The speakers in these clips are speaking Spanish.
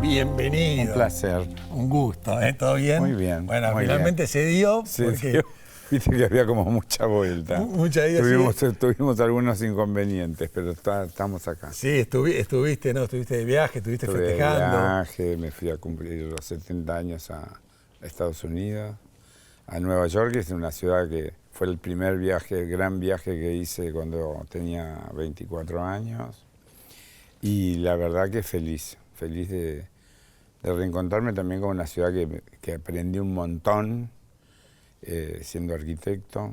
bienvenido. Un placer. Un gusto, ¿eh? ¿Todo bien? Muy bien. Bueno, muy finalmente bien. se dio. Sí, porque viste que había como mucha vuelta. Mucha ida, Tuvimos algunos inconvenientes, pero estamos acá. Sí, estuviste, ¿no? Estuviste de viaje, estuviste Estuve festejando. de viaje, me fui a cumplir los 70 años a Estados Unidos, a Nueva York, que es una ciudad que fue el primer viaje, el gran viaje que hice cuando tenía 24 años. Y la verdad que feliz de reencontrarme también con una ciudad que aprendí un montón siendo arquitecto.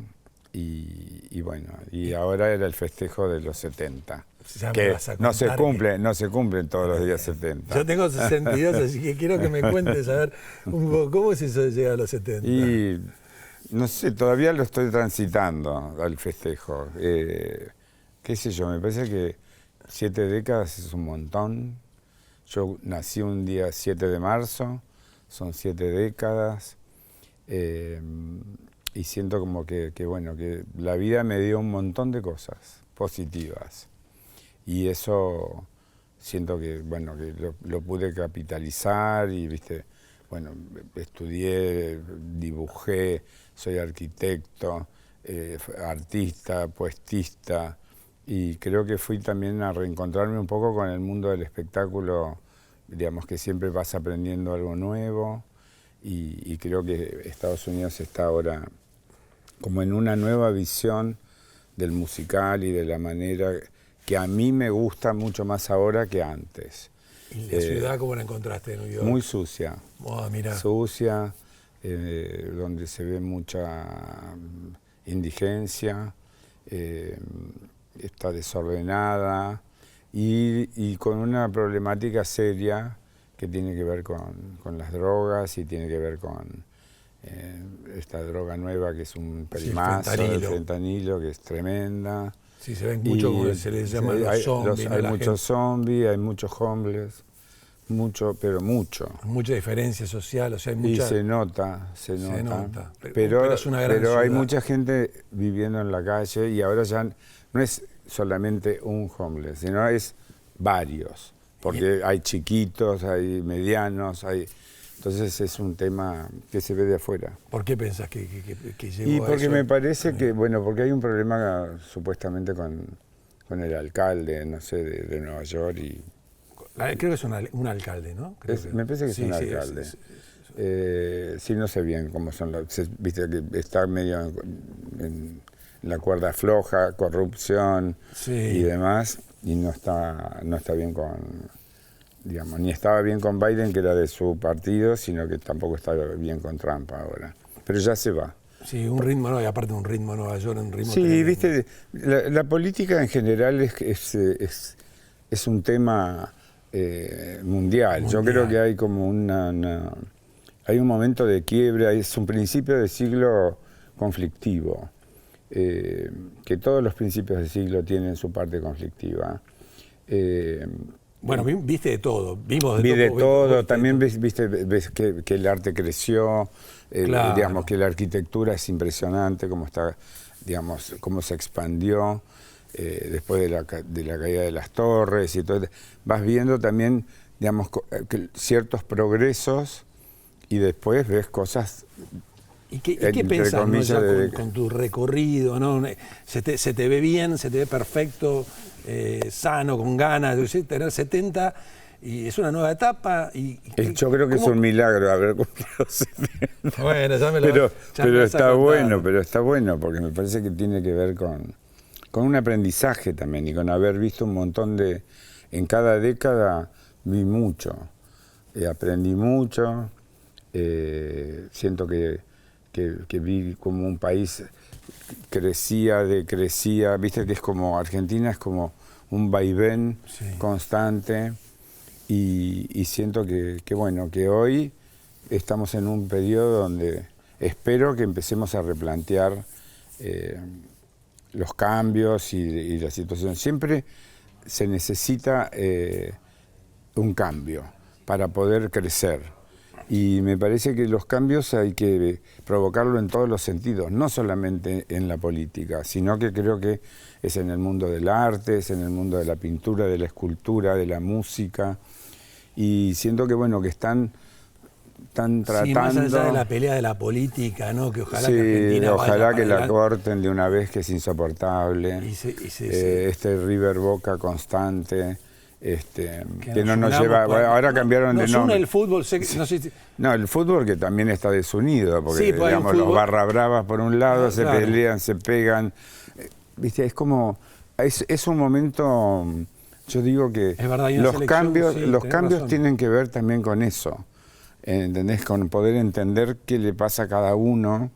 Y bueno, y ahora era el festejo de los 70. Que no se cumplen todos los días 70. Yo tengo 62, así que quiero que me cuentes, a ver, un poco, ¿cómo es eso de llegar a los 70? Y no sé, todavía lo estoy transitando al festejo. Qué sé yo, me parece que 7 décadas es un montón. Yo nací un día 7 de marzo, son 7 décadas. Y siento como que bueno, que la vida me dio un montón de cosas positivas. Y eso siento que, bueno, que lo pude capitalizar y, viste, bueno, estudié, dibujé, soy arquitecto, artista, poetista, y creo que fui también a reencontrarme un poco con el mundo del espectáculo, digamos que siempre vas aprendiendo algo nuevo, y creo que Estados Unidos está ahora como en una nueva visión del musical y de la manera que a mí me gusta mucho más ahora que antes. ¿Y la ciudad cómo la encontraste en New York? Muy sucia. Oh, mirá. Sucia, donde se ve mucha indigencia, está desordenada y con una problemática seria que tiene que ver con las drogas y tiene que ver con esta droga nueva que es un perimazo, el fentanilo, que es tremenda. Sí, se ven mucho, como se les llama los zombies. Hay muchos zombies, hay muchos homeless, pero mucho. Mucha diferencia social, o sea, hay mucha... Y se nota. Pero es una gran ciudad. Hay mucha gente viviendo en la calle y ahora ya no es solamente un homeless, sino es varios. Porque hay chiquitos, hay medianos, entonces es un tema que se ve de afuera. ¿Por qué pensás que llegó y a porque eso? me parece que, bueno, porque hay un problema supuestamente con el alcalde, no sé, de Nueva York. Creo que es un alcalde, ¿no? Me parece que es un alcalde. Sí, no sé bien cómo son viste que está medio en la cuerda floja, corrupción y demás, y no está bien digamos, ni estaba bien con Biden, que era de su partido, sino que tampoco estaba bien con Trump ahora. Pero ya se va. Sí, un ritmo nuevo, y aparte un ritmo Nueva York, un ritmo... Sí, tremendo. viste, la política en general es un tema mundial. Yo creo que hay como hay un momento de quiebre, es un principio de siglo conflictivo, que todos los principios de siglo tienen su parte conflictiva. Bueno, viste de todo, Vi de todo, también ves que el arte creció, claro. Digamos que la arquitectura es impresionante, cómo está, digamos, cómo se expandió después de la caída de las torres y todo. Vas viendo también, digamos, ciertos progresos y después ves cosas. ¿Y qué pensás, ¿no? Ya con tu recorrido, ¿no? Se te ve bien, se te ve perfecto, sano, con ganas, tener 70 y es una nueva etapa. Yo creo que es un milagro haber cumplido 70. Bueno, ya me lo pero está bueno, porque me parece que tiene que ver con un aprendizaje también y con haber visto un montón en cada década vi mucho, aprendí mucho, siento que vi como un país crecía, viste que es como Argentina, es como un vaivén constante y siento que bueno, que hoy estamos en un periodo donde espero que empecemos a replantear los cambios y la situación. Siempre se necesita un cambio para poder crecer. Y me parece que los cambios hay que provocarlo en todos los sentidos, no solamente en la política, sino que creo que es en el mundo del arte, es en el mundo de la pintura, de la escultura, de la música. y siento que, bueno, que están tratando... Sí, más allá de la pelea de la política, ¿no? Que ojalá que Argentina ojalá que la adelante. corten de una vez, que es insoportable. Este River Boca constante, que no nos lleva... Ahora cambiaron de nombre. El fútbol, no, el fútbol que también está desunido, porque digamos, los barra bravas por un lado se pelean, se pegan. ¿Viste? Es como... Es un momento... Yo digo que los cambios tienen que ver también con eso. ¿Entendés? Con poder entender qué le pasa a cada uno,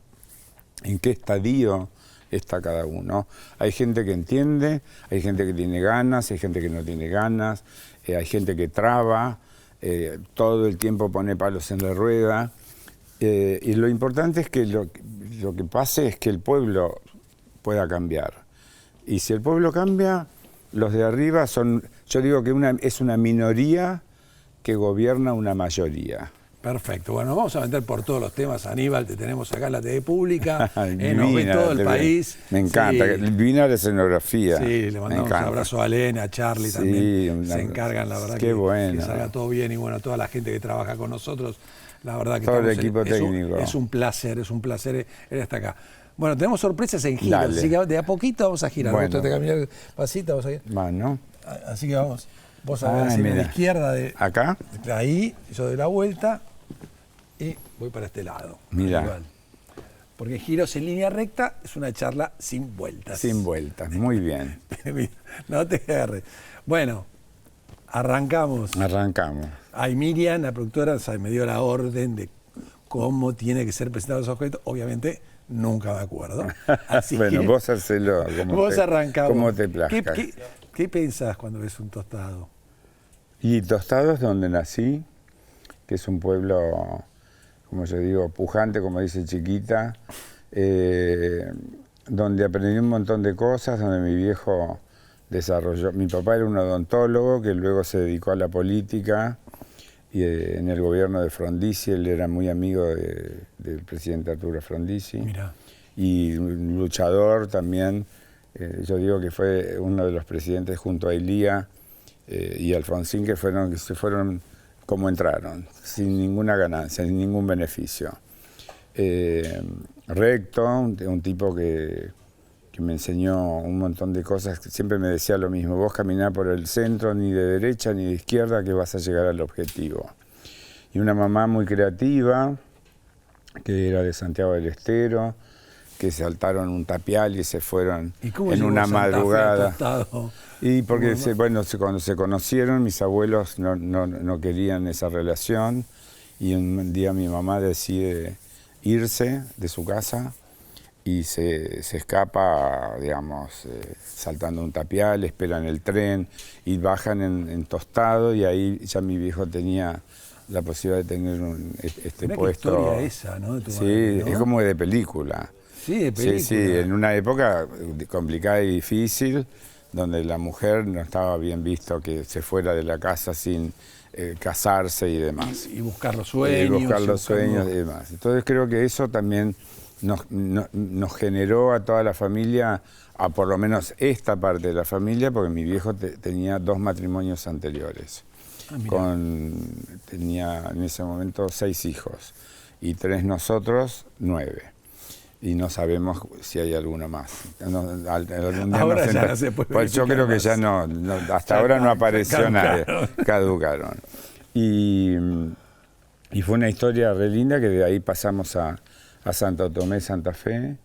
en qué estadio está cada uno. Hay gente que entiende, hay gente que tiene ganas, hay gente que no tiene ganas, hay gente que traba, todo el tiempo pone palos en la rueda. Y lo importante es que lo que pase es que el pueblo pueda cambiar. Y si el pueblo cambia, los de arriba son, yo digo que es una minoría que gobierna una mayoría. Perfecto. Bueno, vamos a meter por todos los temas. Aníbal, te tenemos acá en la TV pública, nos ve todo el país. Me encanta, divina la escenografía. Sí, le mandamos un abrazo a Elena, a Charlie también. Se encargan, la verdad, que salga todo bien. Y bueno, toda la gente que trabaja con nosotros, la verdad que todo el equipo técnico. Es un placer él está acá. Bueno, tenemos sorpresas en giros, así que de a poquito vamos a girar. Bueno. Te caminar pasito, vamos a ir. Bueno. Así que vamos. Vos a ver así a la izquierda. ¿Acá? Ahí, yo doy la vuelta y voy para este lado. Mira. Igual. Porque giros en línea recta es una charla sin vueltas. Sin vueltas, muy bien. No te agarres. Bueno, arrancamos. Arrancamos. Ahí Miriam, la productora, me dio la orden de cómo tiene que ser presentado los objetos. Obviamente, nunca me acuerdo. Así bueno, que, vos hacelo como te plazca. ¿Qué pensás cuando ves un tostado? Y Tostado es donde nací, que es un pueblo, como yo digo, pujante, como dice Chiquita, donde aprendí un montón de cosas, donde mi viejo desarrolló... Mi papá era un odontólogo que luego se dedicó a la política, y en el gobierno de Frondizi. Él era muy amigo del presidente Arturo Frondizi. Mirá. Y un luchador también. Yo digo que fue uno de los presidentes junto a Ilía y Alfonsín que se fueron como entraron, sin ninguna ganancia, sin ningún beneficio. Recto, un tipo que me enseñó un montón de cosas, siempre me decía lo mismo: vos caminás por el centro, ni de derecha ni de izquierda, que vas a llegar al objetivo. Y una mamá muy creativa, que era de Santiago del Estero, que saltaron un tapial y se fueron en una madrugada. Y porque cuando se conocieron, mis abuelos no querían esa relación, y un día mi mamá decide irse de su casa y se escapa, digamos, saltando un tapial, esperan el tren y bajan en Tostado, y ahí ya mi viejo tenía la posibilidad de tener este puesto. Qué historia esa, ¿no? De tu sí, madre, ¿no? Es como de película. Sí, de película. Sí, en una época complicada y difícil, donde la mujer no estaba bien visto que se fuera de la casa sin casarse y demás. Y buscar los sueños. Y demás. Entonces creo que eso también nos generó a toda la familia, a por lo menos esta parte de la familia, porque mi viejo tenía 2 matrimonios anteriores. Tenía en ese momento 6 hijos y 3 nosotros, 9. Y no sabemos si hay alguno más. Ahora ya no se puede. Pues yo creo que ya no hasta ahora no apareció nadie. Caducaron. Y fue una historia re linda, que de ahí pasamos a Santo Tomé, Santa Fe.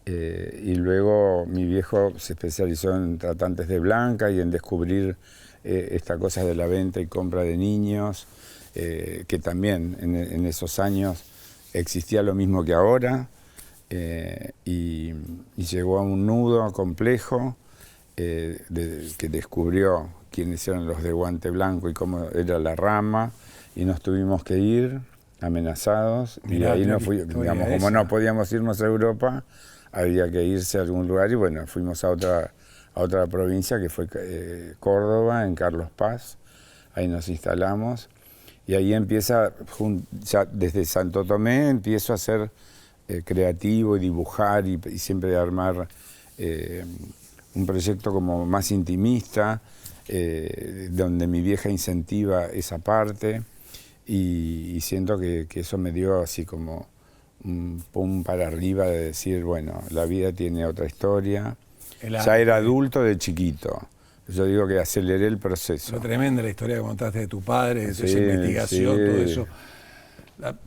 Y luego mi viejo se especializó en tratantes de blanca y en descubrir esta cosa de la venta y compra de niños, que también en esos años existía lo mismo que ahora. Y llegó a un nudo complejo que descubrió quiénes eran los de guante blanco y cómo era la rama, y nos tuvimos que ir amenazados. Mirá, y ahí digamos, como no podíamos irnos a Europa, había que irse a algún lugar, y bueno, fuimos a otra provincia, que fue Córdoba, en Carlos Paz. Ahí nos instalamos, y ahí empieza, ya desde Santo Tomé empiezo a ser creativo y dibujar, y siempre armar un proyecto como más intimista, donde mi vieja incentiva esa parte y siento que eso me dio así como un pum para arriba de decir, bueno, la vida tiene otra historia. Ya era adulto de chiquito. Yo digo que aceleré el proceso. Fue tremenda la historia que contaste de tu padre, de esa investigación, todo eso.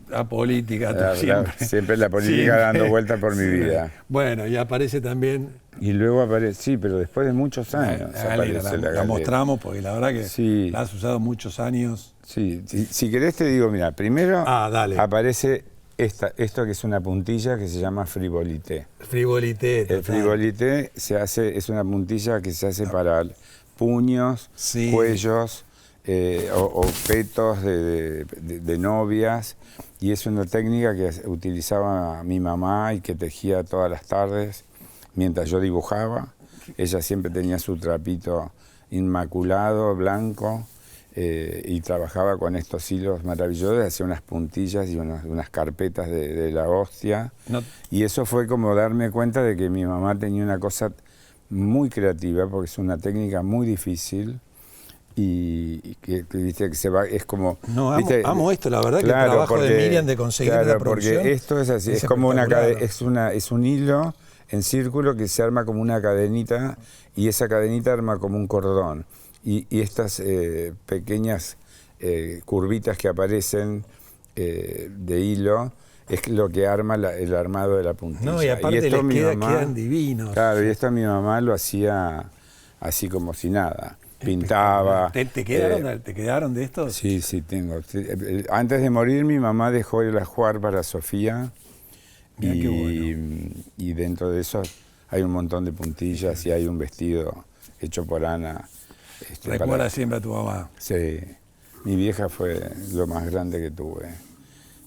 La política, siempre la política dando vueltas por mi vida. Bueno, y aparece también... Y luego aparece, sí, pero después de muchos años aparece la galera. Mostramos, porque la verdad que la has usado muchos años. Sí, si querés te digo, mira, primero aparece esto que es una puntilla que se llama frivolité. Frivolité, total. El frivolité es una puntilla que se hace para puños, cuellos, o petos de novias, y es una técnica que utilizaba mi mamá y que tejía todas las tardes mientras yo dibujaba. Ella siempre tenía su trapito inmaculado, blanco, y trabajaba con estos hilos maravillosos, hacía unas puntillas y unas carpetas de la hostia. Y eso fue como darme cuenta de que mi mamá tenía una cosa muy creativa, porque es una técnica muy difícil, y que viste que se va, es como... No, amo esto, la verdad, que el trabajo de Miriam de conseguir la producción. Porque esto es así, es como es un hilo en círculo que se arma como una cadenita, y esa cadenita arma como un cordón. Y estas pequeñas curvitas que aparecen de hilo es lo que arma el armado de la puntilla. No, y aparte les quedan divinos. Claro, y esto mi mamá lo hacía así como si nada. Pintaba. ¿Te quedaron de estos? Sí, tengo. Antes de morir mi mamá dejó el ajuar para Sofía. Mirá qué bueno. Y dentro de eso hay un montón de puntillas y hay un vestido hecho por Ana. Recuerda siempre a tu mamá. Sí, mi vieja fue lo más grande que tuve.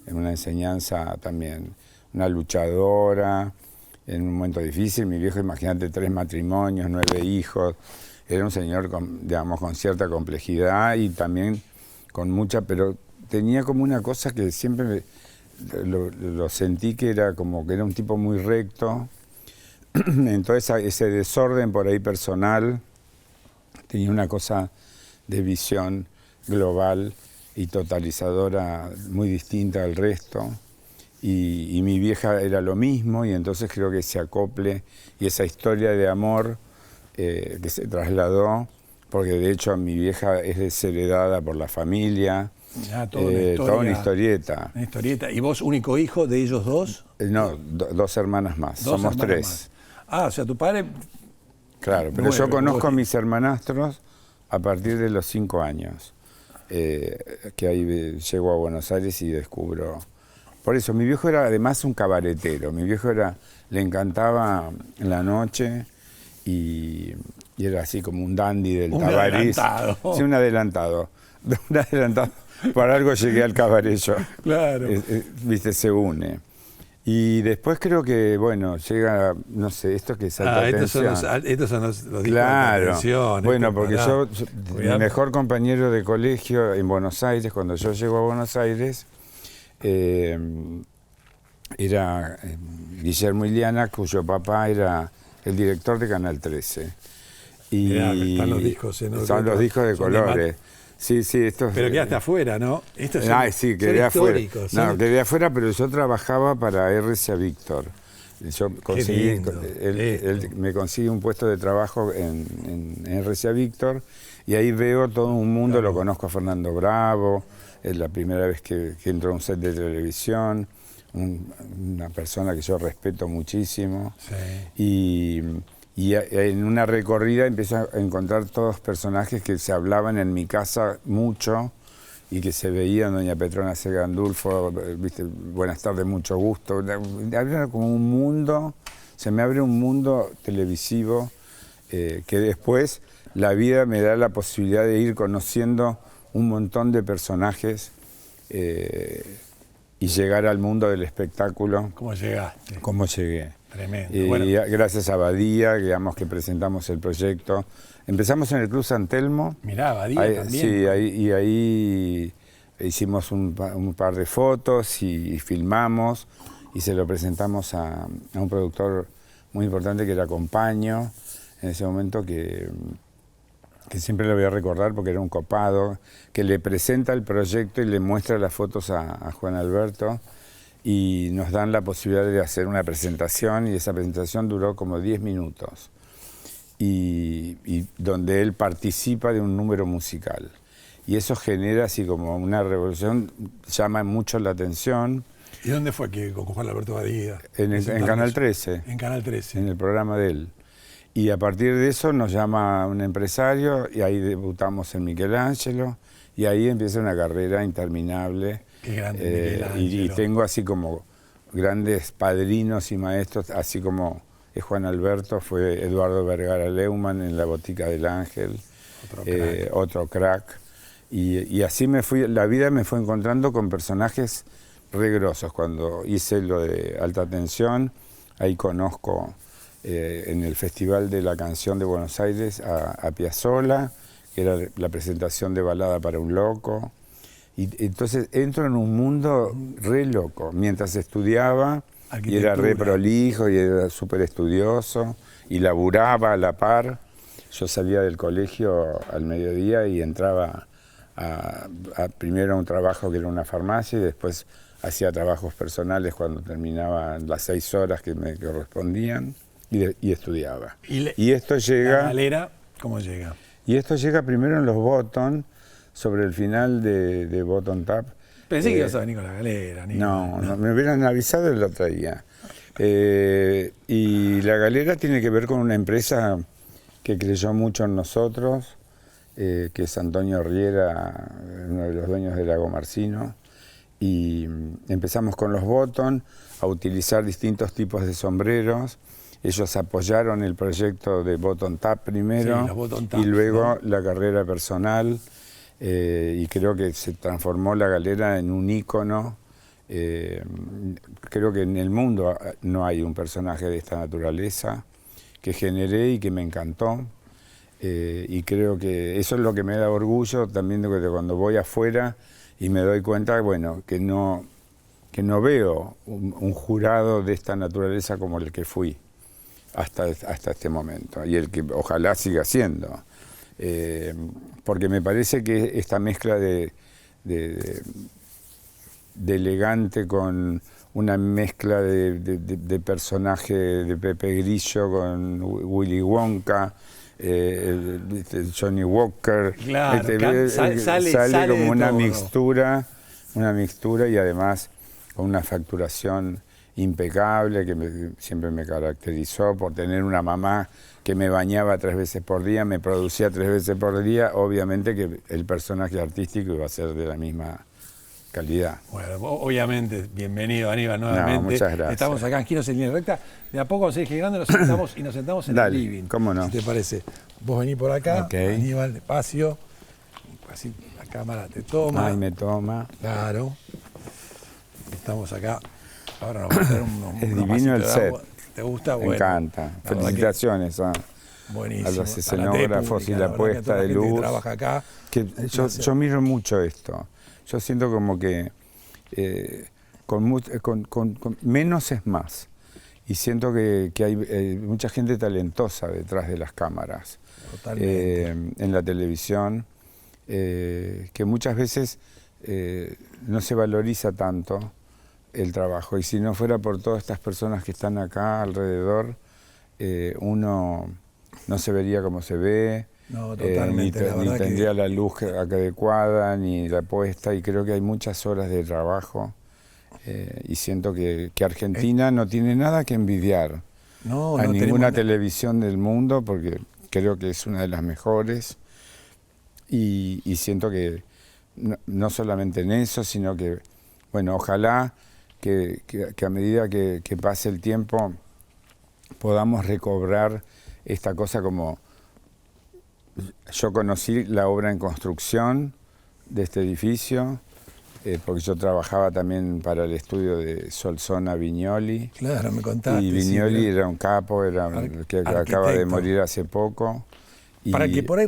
En una enseñanza también, una luchadora, en un momento difícil. Mi viejo, imagínate, 3 matrimonios, 9 hijos. Era un señor con cierta complejidad y también con mucha, pero tenía como una cosa que siempre lo sentí que era como que era un tipo muy recto. Entonces ese desorden por ahí personal tenía una cosa de visión global y totalizadora muy distinta al resto. Y mi vieja era lo mismo, y entonces creo que ese acople y esa historia de amor que se trasladó, porque de hecho mi vieja es desheredada por la familia. Toda una historieta. Una historieta. ¿Y vos, único hijo de ellos dos? No, 2 hermanas más. Somos 3. O sea, tu padre... Claro, pero yo conozco a mis hermanastros a partir de los 5 años, que ahí llego a Buenos Aires y descubro... Por eso, mi viejo era además un cabaretero. Mi viejo le encantaba en la noche y era así como un dandy del Tabarís. Sí, un adelantado. Un adelantado. Por algo llegué al cabaret yo. Claro. Viste, se une. Y después creo que, bueno, llega, no sé, esto que salta atención. Estos son los discos claro. de atención. Bueno, porque mi mejor compañero de colegio en Buenos Aires, cuando yo llego a Buenos Aires, era Guillermo Iliana, cuyo papá era el director de Canal 13. Y mirá, están los discos, ¿no? Son los discos de colores. Sí, estos... Pero quedaste afuera, ¿no? Sí, quedé afuera. No, quedé afuera, pero yo trabajaba para RCA Víctor. Yo conseguí, él me consigue un puesto de trabajo en RCA Víctor, y ahí veo todo un mundo, claro. Lo conozco a Fernando Bravo, es la primera vez que entro a un set de televisión, una persona que yo respeto muchísimo. Sí. Y en una recorrida empiezo a encontrar todos personajes que se hablaban en mi casa mucho y que se veían, doña Petrona C. Gandulfo, ¿viste? Buenas tardes, mucho gusto. Había como un mundo, se me abre un mundo televisivo que después la vida me da la posibilidad de ir conociendo un montón de personajes y llegar al mundo del espectáculo. ¿Cómo llegaste? ¿Cómo llegué? Tremendo. Y bueno, gracias a Badía, digamos, que presentamos el proyecto. Empezamos en el Club San Telmo. Mirá, Badía también. Sí, ahí hicimos un par de fotos y filmamos y se lo presentamos a un productor muy importante que era Compaño, en ese momento, que que siempre lo voy a recordar porque era un copado, que le presenta el proyecto y le muestra las fotos a Juan Alberto y nos dan la posibilidad de hacer una presentación y esa presentación duró como 10 minutos y donde él participa de un número musical y eso genera así como una revolución, llama mucho la atención. ¿Y dónde fue que con Juan Alberto Badía? En Canal 13. En Canal 13. En el programa de él. Y a partir de eso nos llama un empresario y ahí debutamos en Michelangelo y ahí empieza una carrera interminable. Qué grande y tengo así como grandes padrinos y maestros, así como es Juan Alberto, fue Eduardo Vergara Leumann en La Botica del Ángel, otro crack. Y así me fui, la vida me fue encontrando con personajes re grosos. Cuando hice lo de Alta Tensión, ahí conozco en el Festival de la Canción de Buenos Aires a Piazzolla, que era la presentación de Balada para un Loco. Y entonces entro en un mundo re loco. Mientras estudiaba, y era re prolijo, y era súper estudioso, y laburaba a la par. Yo salía del colegio al mediodía y entraba primero a un trabajo que era una farmacia y después hacía trabajos personales cuando terminaban las 6 horas que me correspondían. Y estudiaba. Y esto llega... ¿La galera cómo llega? Y esto llega primero en los Bottom, sobre el final de Bottom Tap. Pensé que ibas a venir con la galera. No, me hubieran avisado y lo traía. Y la galera tiene que ver con una empresa que creyó mucho en nosotros, que es Antonio Riera, uno de los dueños de Lago Marcino. Y empezamos con los Bottom a utilizar distintos tipos de sombreros. Ellos apoyaron el proyecto de Bottom Tap primero, sí, Bottom Tap, y luego la carrera personal, y creo que se transformó la galera en un ícono. Creo que en el mundo no hay un personaje de esta naturaleza que generé y que me encantó, y creo que eso es lo que me da orgullo también de cuando voy afuera y me doy cuenta, bueno, que no veo un jurado de esta naturaleza como el que fui hasta este momento, y el que ojalá siga siendo, porque me parece que esta mezcla de elegante con una mezcla de personaje de Pepe Grillo con Willy Wonka, Johnny Walker, claro, sale como una todo. mixtura y además con una facturación impecable que siempre me caracterizó por tener una mamá que me bañaba 3 veces por día, me producía 3 veces por día, obviamente que el personaje artístico iba a ser de la misma calidad. Bueno, obviamente, bienvenido Aníbal nuevamente. No, muchas gracias. Estamos acá en Giros en Línea Recta, de a poco seguir girando nos sentamos en Dale, el living. ¿cómo no? Si te parece. Vos venís por acá, okay. Aníbal, despacio, así la cámara te toma. Ay, me toma. Claro. Estamos acá. Ahora nos vamos a hacer es divino el set. ¿Te gusta? Me encanta. Felicitaciones a los escenógrafos y la puesta de luz. Que trabaja acá. Yo miro mucho esto. Yo siento como que con menos es más. Y siento que hay mucha gente talentosa detrás de las cámaras. Totalmente. En la televisión, que muchas veces no se valoriza tanto el trabajo. Y si no fuera por todas estas personas que están acá alrededor, uno no se vería como se ve. No, totalmente. Ni tendría la luz adecuada, ni la puesta, y creo que hay muchas horas de trabajo, y siento que Argentina no tiene nada que envidiar a ninguna televisión del mundo, porque creo que es una de las mejores, y siento que no solamente en eso, sino que, bueno, ojalá que a medida que pase el tiempo podamos recobrar esta cosa como... Yo conocí la obra en construcción de este edificio, porque yo trabajaba también para el estudio de Solsona Vignoli. Claro, me contaste. Y Vignoli era un capo, que acaba de morir hace poco. Para que por ahí,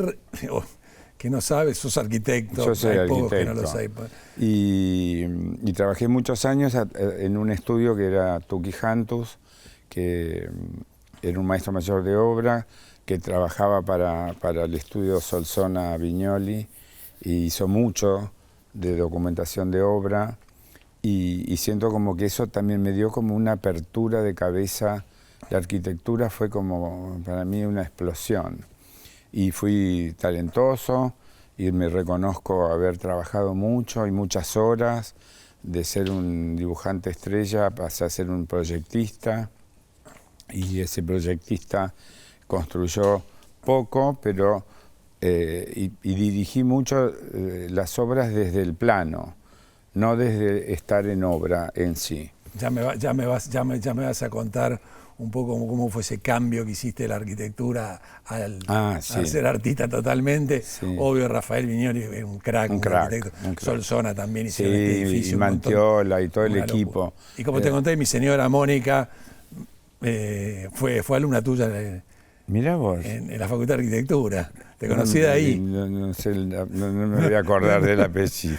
que no sabes, sos arquitecto. Yo soy arquitecto. Que no lo saben. Y trabajé muchos años en un estudio que era Tuquijantus, que era un maestro mayor de obra que trabajaba para el estudio Solsona Viñoli y hizo mucho de documentación de obra y siento como que eso también me dio como una apertura de cabeza. La arquitectura fue como para mí una explosión y fui talentoso y me reconozco haber trabajado mucho y muchas horas. De ser un dibujante estrella pasé a ser un proyectista y ese proyectista construyó poco, pero y dirigí mucho las obras desde el plano, no desde estar en obra en sí. Ya me vas a contar un poco cómo fue ese cambio que hiciste de la arquitectura al ser artista totalmente. Sí. Obvio, Rafael Viñoli es un crack, arquitecto. Solsona también hicieron este edificio. Y Mantiola y todo el equipo. Locura. Y como te conté, mi señora Mónica fue alumna tuya mirá vos. En la Facultad de Arquitectura. Te conocí de ahí. No sé, no me voy a acordar del apellido.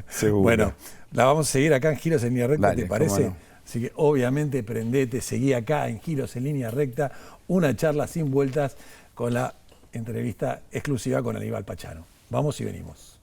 Seguro. Bueno, la vamos a seguir acá en Giros en Línea Recta, ¿te parece? No. Así que obviamente prendete, seguí acá en Giros en Línea Recta, una charla sin vueltas con la entrevista exclusiva con Aníbal Pachano. Vamos y venimos.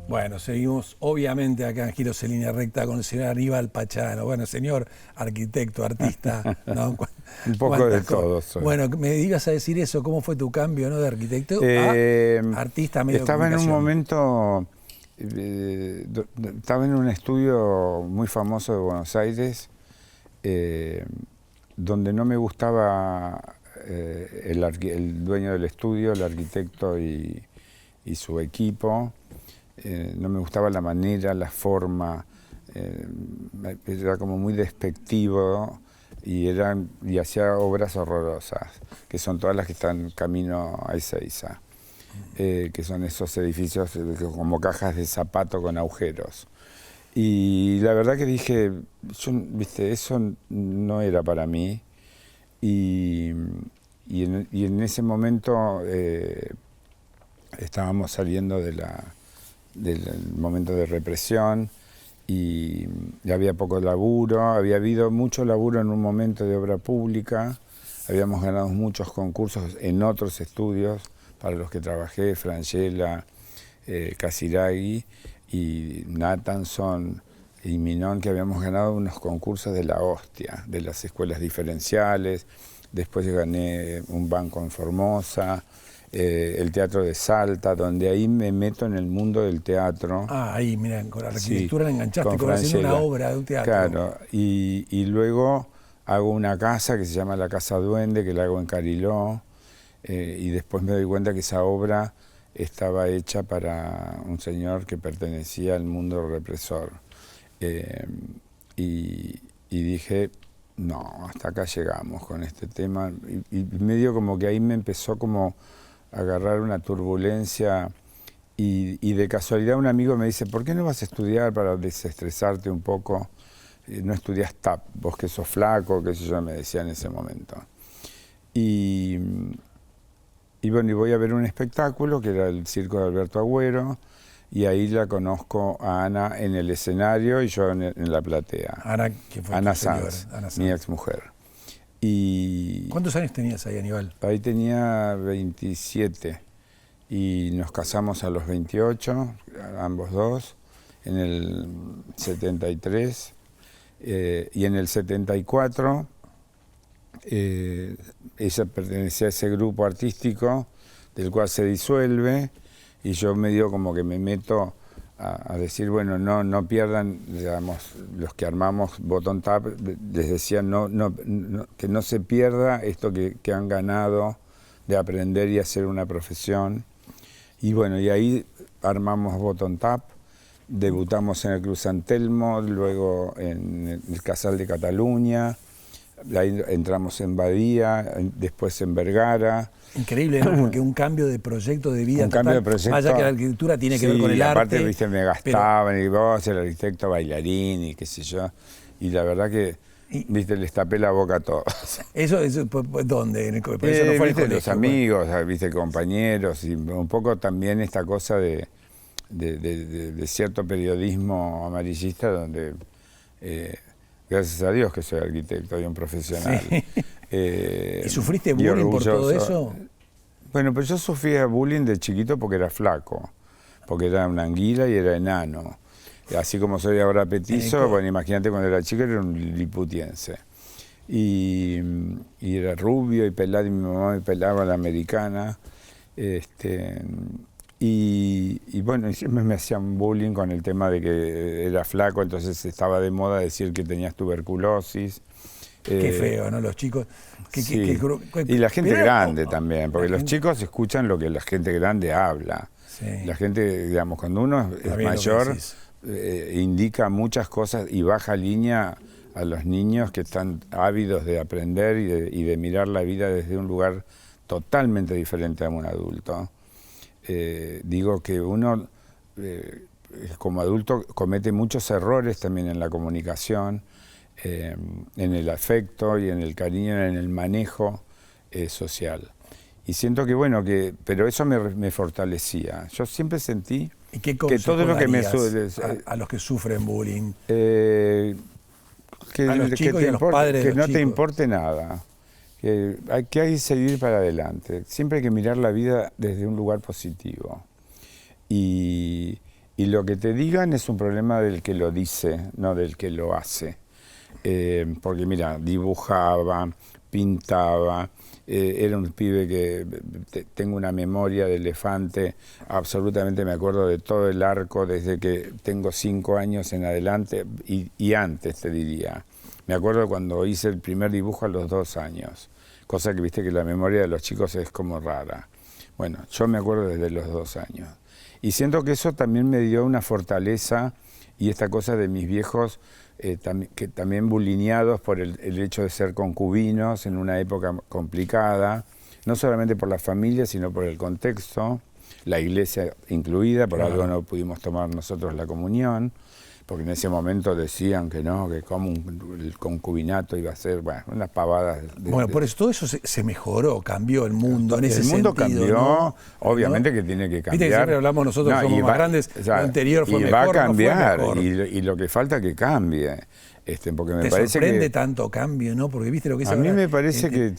Bueno, seguimos obviamente acá en Giros en Línea Recta con el señor Aníbal Pachano. Bueno, señor arquitecto, artista, ¿no? Un poco de todo soy. Bueno, me digas a decir eso, ¿cómo fue tu cambio, ¿no? De arquitecto a artista medio de Estaba en un comunicación? momento, estaba en un estudio muy famoso de Buenos Aires, donde no me gustaba el dueño del estudio, el arquitecto y su equipo. No me gustaba la manera, la forma, era como muy despectivo y hacía obras horrorosas, que son todas las que están camino a Ezeiza, que son esos edificios como cajas de zapato con agujeros. Y la verdad que dije, viste, eso no era para mí y en ese momento estábamos saliendo del momento de represión y había poco laburo, había habido mucho laburo en un momento de obra pública, habíamos ganado muchos concursos en otros estudios para los que trabajé, Frangella, Casiraghi y Nathanson y Minón, que habíamos ganado unos concursos de la hostia, de las escuelas diferenciales, después gané un banco en Formosa, el Teatro de Salta, donde ahí me meto en el mundo del teatro. Ahí, mira, con la arquitectura la enganchaste, con haciendo una obra de un teatro. Claro, y luego hago una casa que se llama la Casa Duende, que la hago en Cariló, y después me doy cuenta que esa obra estaba hecha para un señor que pertenecía al mundo represor. Y dije, no, hasta acá llegamos con este tema, y medio como que ahí me empezó como agarrar una turbulencia y de casualidad un amigo me dice, ¿por qué no vas a estudiar para desestresarte un poco? No estudias TAP, vos que sos flaco, qué sé yo, me decía en ese momento. Y bueno, y voy a ver un espectáculo que era el Circo de Alberto Agüero y ahí la conozco a Ana en el escenario y yo en la platea. Ana, ¿quién fue? Ana Sanz, mi exmujer. Y ¿cuántos años tenías ahí, Aníbal? Ahí tenía 27 y nos casamos a los 28, ambos dos, en el 73 y en el 74 ella pertenecía a ese grupo artístico del cual se disuelve y yo medio como que me meto a decir, bueno, no pierdan, digamos, los que armamos Bottom Tap, les decía que no se pierda esto que han ganado de aprender y hacer una profesión. Y bueno, y ahí armamos Bottom Tap, debutamos en el Club San Telmo, luego en el Casal de Cataluña, ahí entramos en Badía, después en Vergara. Increíble, ¿no? Porque un cambio de proyecto de vida un total, cambio de proyecto, más allá que la arquitectura tiene que ver con el arte. Aparte, viste, me gastaban, y vos, el arquitecto bailarín y qué sé yo, y la verdad que, viste, les tapé la boca a todos. ¿Eso dónde? Eso no fue viste, los amigos, viste, compañeros, y un poco también esta cosa de cierto periodismo amarillista donde, gracias a Dios que soy arquitecto y un profesional. Sí. ¿Y sufriste bullying por todo eso? Bueno, pues yo sufría bullying de chiquito porque era flaco, porque era una anguila y era enano. Así como soy ahora petizo, bueno, imagínate cuando era chico era un liliputiense. Y era rubio y pelado, y mi mamá me pelaba a la americana. Y bueno, siempre me hacían bullying con el tema de que era flaco, entonces estaba de moda decir que tenías tuberculosis. Qué feo, ¿no? Los chicos... y la gente grande también, porque los chicos escuchan lo que la gente grande habla. Sí. La gente, digamos, cuando uno es mayor, indica muchas cosas y baja línea a los niños que están ávidos de aprender y de mirar la vida desde un lugar totalmente diferente a un adulto. Digo que uno, como adulto, comete muchos errores también en la comunicación, en el afecto y en el cariño, en el manejo social. Y siento que, bueno, pero eso me fortalecía. Yo siempre sentí que todo lo que me a los que sufren bullying, a los chicos y a los padres que no te importe nada, que hay que seguir para adelante. Siempre hay que mirar la vida desde un lugar positivo. Y lo que te digan es un problema del que lo dice, no del que lo hace. Porque mira, dibujaba, pintaba, era un pibe que tengo una memoria de elefante, absolutamente me acuerdo de todo el arco desde que tengo 5 años en adelante y antes, te diría. Me acuerdo cuando hice el primer dibujo a los 2 años, cosa que viste que la memoria de los chicos es como rara. Bueno, yo me acuerdo desde los 2 años. Y siento que eso también me dio una fortaleza y esta cosa de mis viejos, que también bulineados por el hecho de ser concubinos en una época complicada, no solamente por la familia, sino por el contexto, la iglesia incluida, por algo no pudimos tomar nosotros la comunión, porque en ese momento decían que no, que como el concubinato iba a ser, bueno, unas pavadas. Bueno, por eso todo eso se mejoró, cambió el mundo en ese sentido. El mundo cambió, ¿no? obviamente que tiene que cambiar. Viste que siempre hablamos nosotros somos más grandes, lo anterior fue mejor, va a cambiar, no fue mejor. Y lo que falta que cambie. Porque me parece sorprende tanto cambio, ¿no? Porque viste lo que es a mí me parece que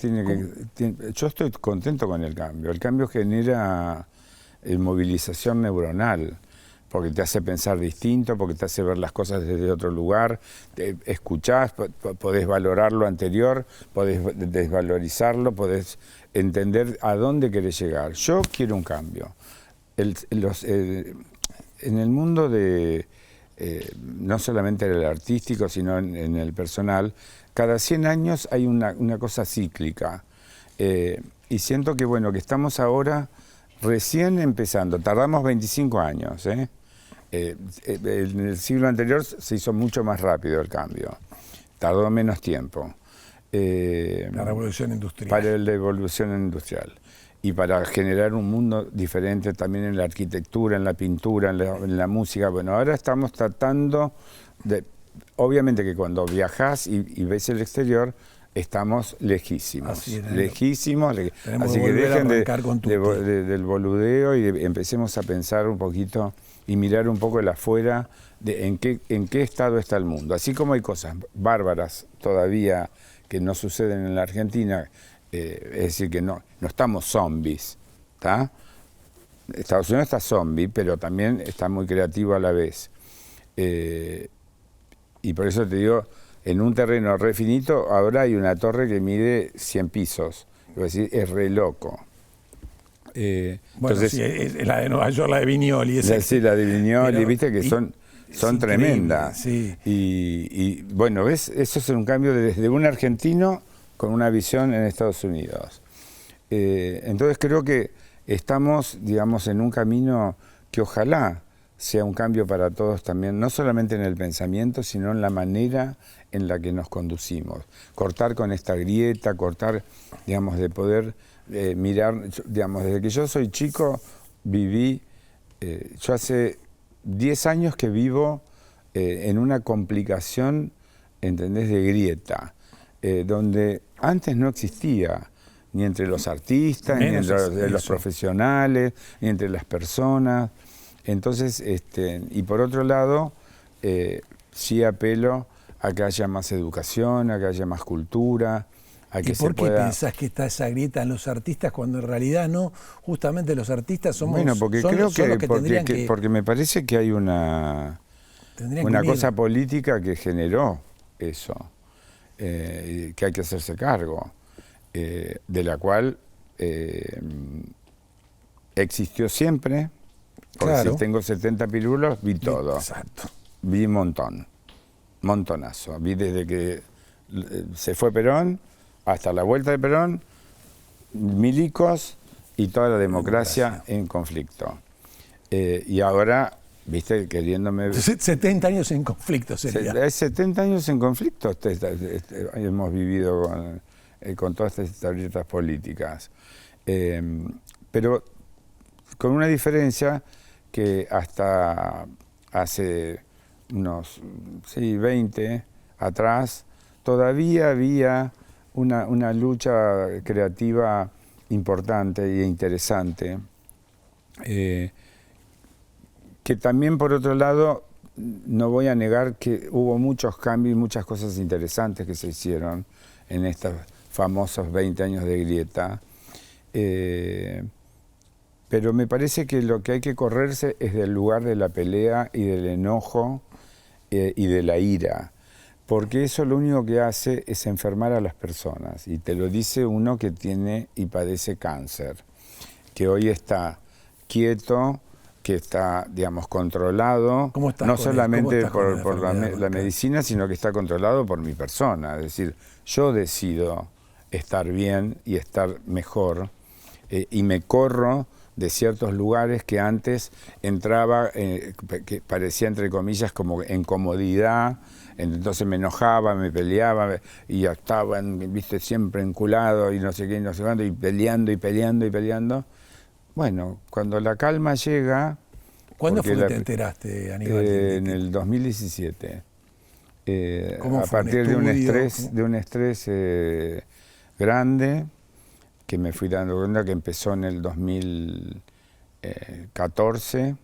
yo estoy contento con el cambio. El cambio genera movilización neuronal, porque te hace pensar distinto, porque te hace ver las cosas desde otro lugar, escuchás, podés valorar lo anterior, podés desvalorizarlo, podés entender a dónde querés llegar. Yo quiero un cambio. En el mundo de, no solamente en el artístico, sino en el personal, cada 100 años hay una cosa cíclica. Y siento que, bueno, que estamos ahora recién empezando, tardamos 25 años, en el siglo anterior se hizo mucho más rápido el cambio, tardó menos tiempo. La revolución industrial. Para la revolución industrial. Y para generar un mundo diferente también en la arquitectura, en la pintura, en la música. Bueno, ahora estamos tratando de... Obviamente que cuando viajás y ves el exterior, estamos lejísimos, lejísimos. Así que dejen del boludeo y empecemos a pensar un poquito y mirar un poco el afuera de en qué estado está el mundo. Así como hay cosas bárbaras todavía que no suceden en la Argentina, es decir, que no estamos zombies, ¿tá? Estados Unidos está zombie, pero también está muy creativo a la vez. Y por eso te digo, en un terreno re finito, ahora hay una torre que mide 100 pisos. Es decir, es re loco. Bueno, entonces, sí, es la de Nueva York, la de Viñoli. Sí, la de Viñoli, pero, viste que son tremendas. Sí. Y bueno, ¿ves? Eso es un cambio desde un argentino con una visión en Estados Unidos. Entonces creo que estamos, digamos, en un camino que ojalá sea un cambio para todos también, no solamente en el pensamiento, sino en la manera en la que nos conducimos. Cortar con esta grieta, cortar, digamos, de poder mirar, digamos, desde que yo soy chico viví, yo hace 10 años que vivo en una complicación, ¿entendés?, de grieta, donde antes no existía, ni entre los artistas, ni entre los profesionales, ni entre las personas. Entonces, y por otro lado, sí apelo a que haya más educación, a que haya más cultura, a que ¿Y por se qué pueda... pensás que está esa grieta en los artistas cuando en realidad no? Justamente los artistas somos... Bueno, porque son, creo son los que tendrían que... porque me parece que hay una cosa política que generó eso, que hay que hacerse cargo, de la cual existió siempre, porque claro. si tengo 70 pirulos, vi todo. Exacto. Vi un montón, montonazo. Vi desde que se fue Perón hasta la vuelta de Perón, milicos y toda la democracia en conflicto. Y ahora, viste, queriéndome... 70 años en conflicto sería. 70 años en conflicto hemos vivido con todas estas grietas políticas. Pero con una diferencia que hasta hace unos 20 atrás todavía había una lucha creativa importante e interesante, que también por otro lado no voy a negar que hubo muchos cambios y muchas cosas interesantes que se hicieron en estos famosos 20 años de grieta. Pero me parece que lo que hay que correrse es del lugar de la pelea y del enojo y de la ira, porque eso lo único que hace es enfermar a las personas, y te lo dice uno que tiene y padece cáncer, que hoy está quieto, que está, digamos, controlado, no solamente por la medicina, sino que está controlado por mi persona, es decir, yo decido estar bien y estar mejor, y me corro de ciertos lugares que antes entraba, que parecía entre comillas como en comodidad, entonces me enojaba, me peleaba y ya estaba, viste, siempre enculado y no sé qué, no sé cuándo, y peleando y peleando y peleando. Bueno, cuando la calma llega... ¿Cuándo fue que te enteraste, Aníbal? En el 2017. A partir de un estrés grande, que me fui dando cuenta que empezó en el 2014,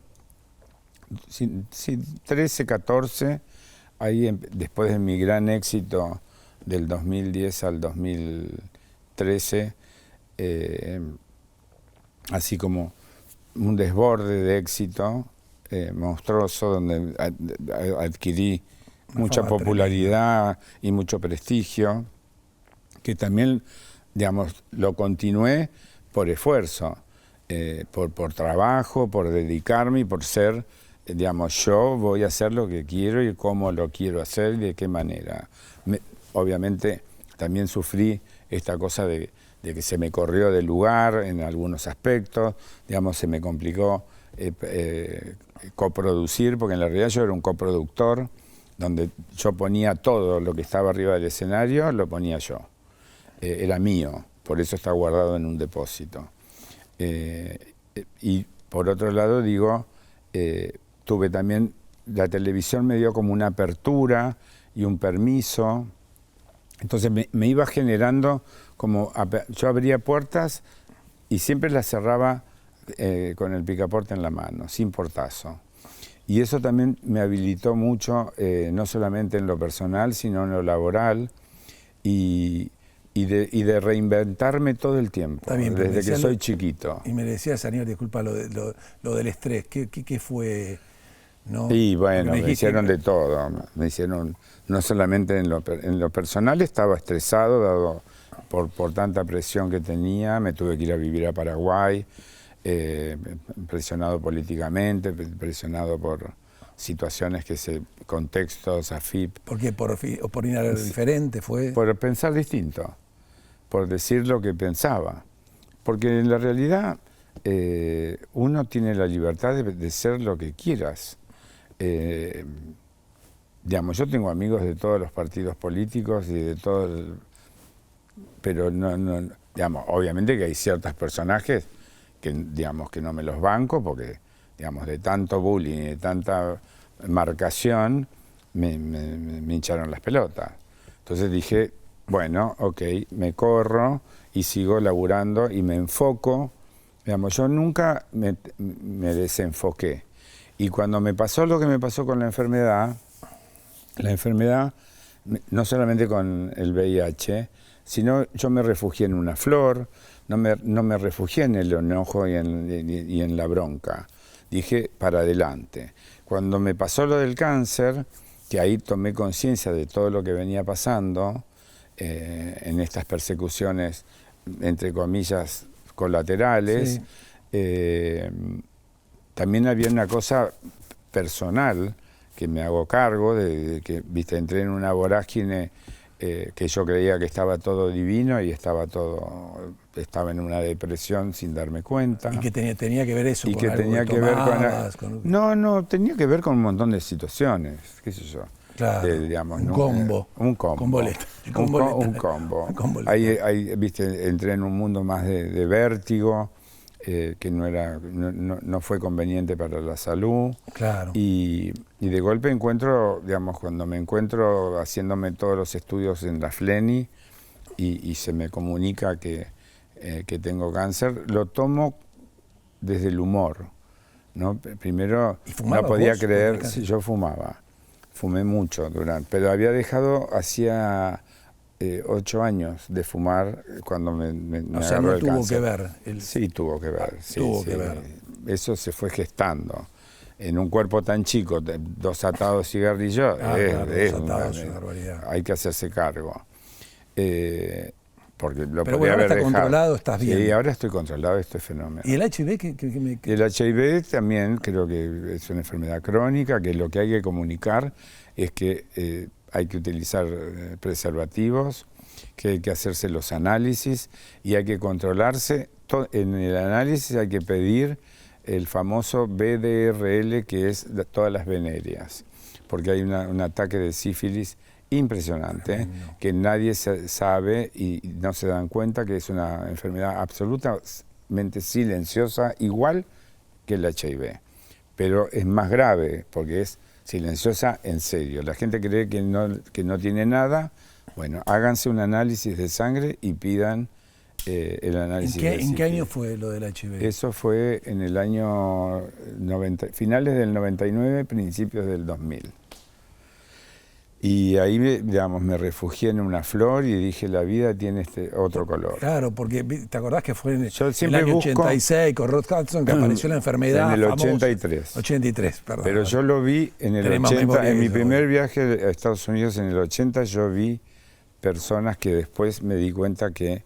13, 14, ahí después de mi gran éxito del 2010 al 2013, así como un desborde de éxito monstruoso, donde adquirí mucha popularidad y mucho prestigio, que también, digamos, lo continué por esfuerzo, por trabajo, por dedicarme y por ser, digamos, yo voy a hacer lo que quiero y cómo lo quiero hacer y de qué manera. Obviamente también sufrí esta cosa de que se me corrió del lugar en algunos aspectos, digamos, se me complicó coproducir, porque en la realidad yo era un coproductor, donde yo ponía todo lo que estaba arriba del escenario, lo ponía yo. Era mío, por eso está guardado en un depósito. Y por otro lado digo, tuve también, la televisión me dio como una apertura y un permiso, entonces me iba generando como, yo abría puertas y siempre las cerraba con el picaporte en la mano, sin portazo. Y eso también me habilitó mucho, no solamente en lo personal, sino en lo laboral, y de reinventarme todo el tiempo, bien, desde que soy chiquito. Y me decías, Aníbal, disculpa, lo del estrés, ¿qué fue? ¿No? Y bueno, me hicieron de todo, me hicieron, no solamente en lo personal, estaba estresado, dado por tanta presión que tenía, me tuve que ir a vivir a Paraguay, presionado políticamente, presionado por situaciones contextos, AFIP. ¿Por qué? ¿Por opinar diferente fue? Por pensar distinto, por decir lo que pensaba. Porque en la realidad uno tiene la libertad de ser lo que quieras. Digamos, yo tengo amigos de todos los partidos políticos y de todos, pero digamos, obviamente que hay ciertos personajes que, digamos, que no me los banco porque, digamos, de tanto bullying y de tanta marcación me hincharon las pelotas. Entonces dije, bueno, ok, me corro y sigo laburando y me enfoco. Digamos, yo nunca me desenfoqué. Y cuando me pasó lo que me pasó con la enfermedad, no solamente con el VIH, sino yo me refugié en una flor, no me refugié en el enojo y en la bronca. Dije, para adelante. Cuando me pasó lo del cáncer, que ahí tomé conciencia de todo lo que venía pasando, en estas persecuciones, entre comillas, colaterales, sí. También había una cosa personal que me hago cargo de que, viste, entré en una vorágine que yo creía que estaba todo divino y estaba en una depresión sin darme cuenta. ¿Y que tenía que ver eso y con que algo tenía que que ver con... No, tenía que ver con un montón de situaciones, qué sé yo. Claro, Digamos, un ¿no? combo. Un combo. Con boleta. Un combo. Ahí, viste, entré en un mundo más de vértigo, que no fue conveniente para la salud. Claro. Y de golpe cuando me encuentro haciéndome todos los estudios en la FLENI y se me comunica que tengo cáncer, lo tomo desde el humor, ¿no? Primero no podía creer, si yo fumé mucho pero había dejado hacía 8 años de fumar cuando me agarró el cáncer. Tuvo que ver. Sí, tuvo que ver. Tuvo que ver. Eso se fue gestando. En un cuerpo tan chico, 2 atados cigarrillos, hay que hacerse cargo. Porque lo pero podía bueno, ahora haber está dejado. Controlado, estás bien. Sí, ahora estoy controlado, esto es fenómeno. ¿Y el HIV? El HIV también creo que es una enfermedad crónica, que lo que hay que comunicar es que hay que utilizar preservativos, que hay que hacerse los análisis y hay que controlarse. En el análisis hay que pedir el famoso BDRL, que es todas las venéreas, porque hay un ataque de sífilis impresionante, que nadie sabe y no se dan cuenta que es una enfermedad absolutamente silenciosa, igual que el HIV, pero es más grave porque es silenciosa en serio. La gente cree que no tiene nada. Bueno, háganse un análisis de sangre y pidan el análisis de sífilis. ¿En qué año fue lo del HIV? Eso fue en el año finales del 99, principios del 2000. Y ahí, me refugié en una flor y dije, la vida tiene otro color. Claro, porque ¿te acordás que fue en el año 86 con Rod Hudson que apareció la enfermedad? En el famosa? 83. 83, perdón. Pero yo lo vi en el 80, en mi primer viaje a Estados Unidos en el 80, yo vi personas que después me di cuenta que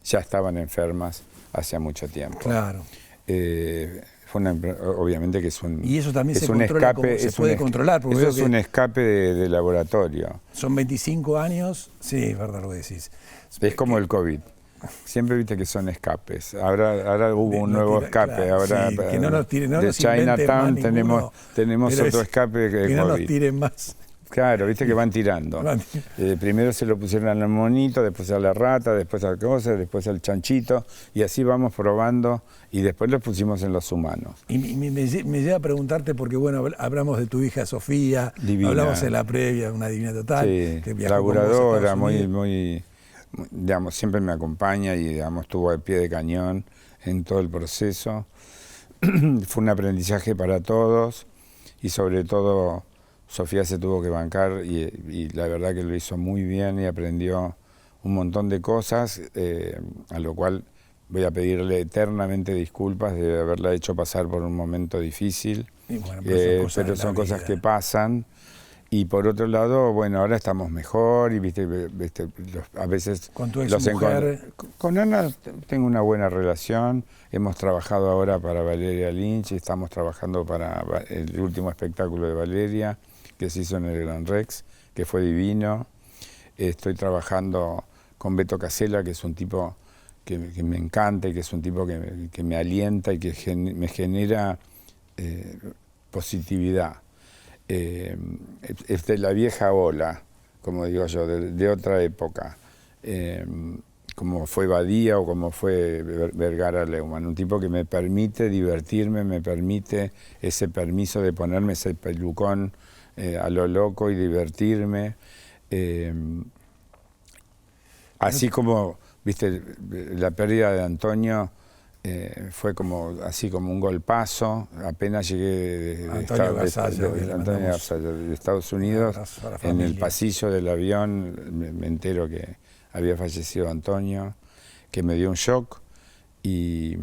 ya estaban enfermas hacía mucho tiempo. Claro. Obviamente que es un y eso también es se un controla, escape, se puede controlar. Eso es un escape de laboratorio. Son 25 años, sí, es verdad lo que decís. Es como el COVID. Siempre viste que son escapes. Ahora hubo un nuevo escape. Claro, ahora sí, que no nos tiren, de Chinatown tenemos otro escape que no COVID. Nos tiren más. Claro, viste que van tirando. Primero se lo pusieron al monito, después a la rata, después a la cosa, después al chanchito, y así vamos probando, y después lo pusimos en los humanos. Y me lleva a preguntarte, porque bueno, hablamos de tu hija Sofía, divina. Hablamos en la previa, una divina total. Sí, que viajó laburadora, muy, digamos, siempre me acompaña y, digamos, estuvo al pie de cañón en todo el proceso. Fue un aprendizaje para todos, y sobre todo Sofía se tuvo que bancar y la verdad que lo hizo muy bien y aprendió un montón de cosas, a lo cual voy a pedirle eternamente disculpas de haberla hecho pasar por un momento difícil, bueno, pero son cosas que pasan Y por otro lado, bueno, ahora estamos mejor y a veces... ¿Con tu exmujer? Con Ana tengo una buena relación. Hemos trabajado ahora para Valeria Lynch, estamos trabajando para el último espectáculo de Valeria, que se hizo en el Gran Rex, que fue divino. Estoy trabajando con Beto Casella, que es un tipo que me encanta y que es un tipo que me alienta y que me genera positividad. Es de la vieja ola, como digo yo, de otra época, como fue Badía o como fue Vergara Leumann, un tipo que me permite divertirme, me permite ese permiso de ponerme ese pelucón a lo loco y divertirme. Así como, viste, la pérdida de Antonio fue como así como un golpazo. Apenas llegué de Estados Unidos, en el pasillo del avión me entero que había fallecido Antonio, que me dio un shock, y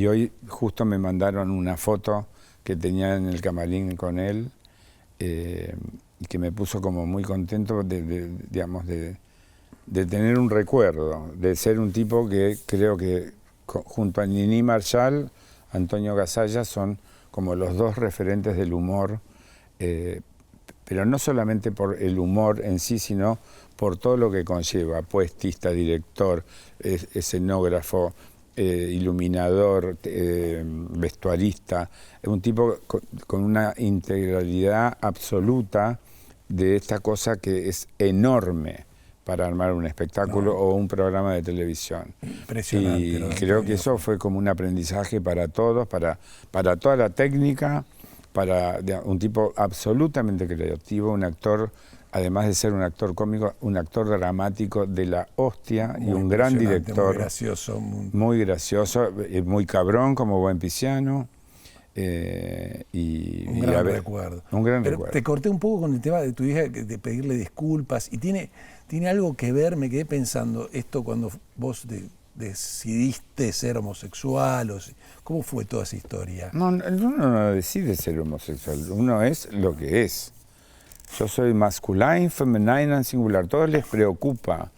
hoy justo me mandaron una foto que tenía en el camarín con él, y que me puso como muy contento digamos, de tener un recuerdo, de ser un tipo que creo que junto a Nini Marshall, Antonio Gasalla son como los dos referentes del humor, pero no solamente por el humor en sí, sino por todo lo que conlleva: poetista, director, escenógrafo, iluminador, vestuarista. Es un tipo con una integralidad absoluta de esta cosa que es enorme para armar un espectáculo o un programa de televisión. Impresionante. Y creo que eso fue como un aprendizaje para todos, para toda la técnica, para un tipo absolutamente creativo, un actor, además de ser un actor cómico, un actor dramático de la hostia y un gran director. Muy gracioso. Muy gracioso, muy cabrón como buen pisciano. Un gran recuerdo. Un gran recuerdo. Te corté un poco con el tema de tu hija, de pedirle disculpas, y tiene algo que ver, me quedé pensando, esto cuando vos decidiste ser homosexual, ¿cómo fue toda esa historia? No, uno no decide ser homosexual, uno es lo que es. Yo soy masculino, femenino, singular, todos les preocupa.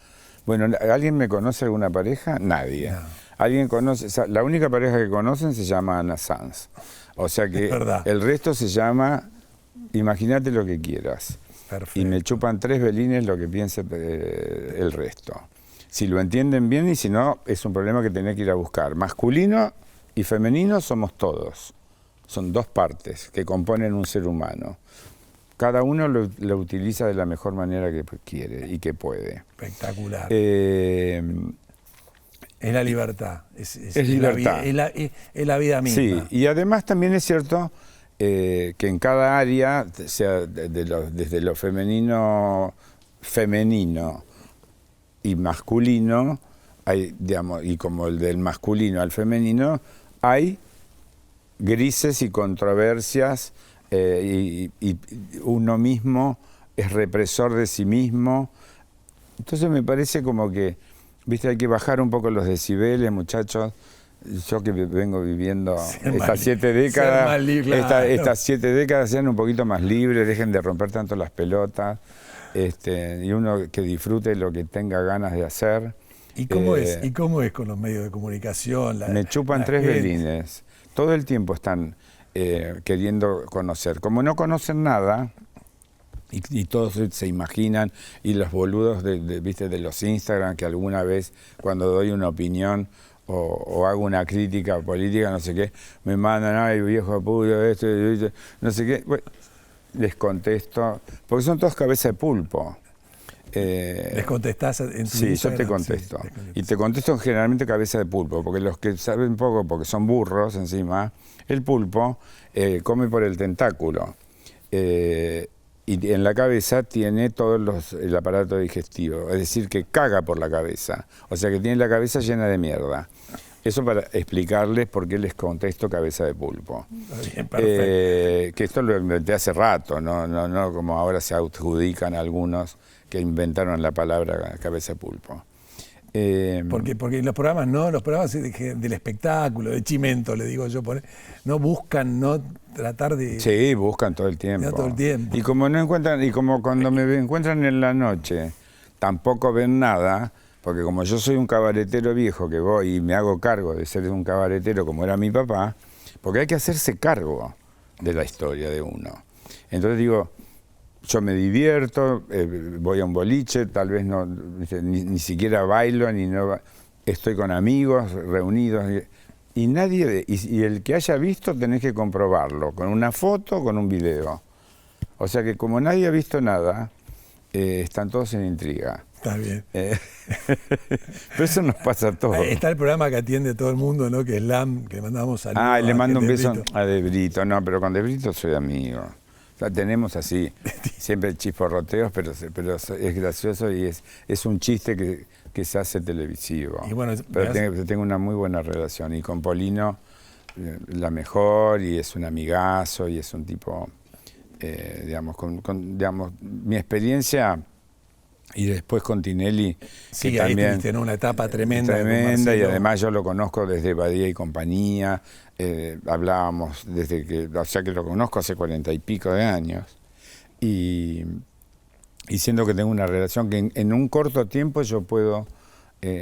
Bueno, ¿alguien me conoce alguna pareja? Nadie. No. ¿Alguien conoce? O sea, la única pareja que conocen se llama Ana Sanz. O sea que el resto se llama, imagínate lo que quieras. Perfecto. Y me chupan 3 velines lo que piense el resto. Si lo entienden bien, y si no, es un problema que tenés que ir a buscar. Masculino y femenino somos todos. Son 2 partes que componen un ser humano. Cada uno lo utiliza de la mejor manera que quiere y que puede. Espectacular. Es la libertad. Es libertad. Es la vida misma. Sí, y además también es cierto que en cada área, sea desde lo femenino y masculino, hay, digamos, y como el del masculino al femenino, hay grises y controversias, y uno mismo es represor de sí mismo. Entonces me parece como que, viste, hay que bajar un poco los decibeles, muchachos. Yo que vengo viviendo estas 7 décadas, estas 7 décadas, sean un poquito más libres, dejen de romper tanto las pelotas, y uno que disfrute lo que tenga ganas de hacer. ¿Y cómo es con los medios de comunicación? Me chupan 3 velines. Todo el tiempo están queriendo conocer. Como no conocen nada, y todos se imaginan, y los boludos ¿viste? De los Instagram, que alguna vez cuando doy una opinión o hago una crítica política, no sé qué, me mandan, ay, viejo puto, esto, no sé qué. Bueno, les contesto, porque son todos cabeza de pulpo. ¿Les contestás en tu Instagram? Sí, yo te contesto. Sí, y te contesto generalmente cabeza de pulpo, porque los que saben poco, porque son burros encima, el pulpo come por el tentáculo. Y en la cabeza tiene todo el aparato digestivo, es decir, que caga por la cabeza, o sea que tiene la cabeza llena de mierda. Eso para explicarles por qué les contesto cabeza de pulpo. Bien, perfecto. Que esto lo inventé hace rato, no como ahora se adjudican algunos que inventaron la palabra cabeza de pulpo. Porque los programas del espectáculo, de Chimento, le digo yo, no buscan no tratar de... Sí, buscan todo el tiempo. Todo el tiempo. Y como no encuentran, y como cuando me encuentran en la noche, tampoco ven nada, porque como yo soy un cabaretero viejo que voy y me hago cargo de ser un cabaretero como era mi papá, porque hay que hacerse cargo de la historia de uno. Entonces digo, yo me divierto, voy a un boliche, tal vez no, ni siquiera bailo, estoy con amigos reunidos, y nadie, y el que haya visto tenés que comprobarlo, con una foto, con un video. O sea que como nadie ha visto nada, están todos en intriga. Está bien. Pero eso nos pasa a todos. Está el programa que atiende todo el mundo, ¿no? Que es LAM, que le mandamos saludos. Ah, y le mando un beso a De Brito. No, pero con De Brito soy amigo. O sea, tenemos así, siempre chisporroteos, pero es gracioso y es un chiste que se hace televisivo. Y bueno, pero tengo una muy buena relación. Y con Polino, la mejor, y es un amigazo, y es un tipo, digamos, digamos, mi experiencia... Y después con Tinelli, sí, que ahí también tuviste, ¿no? Una etapa tremenda. Tremenda, y además yo lo conozco desde Badía y compañía, hablábamos desde que, o sea que lo conozco hace 40 y pico de años, y siento que tengo una relación que en un corto tiempo yo puedo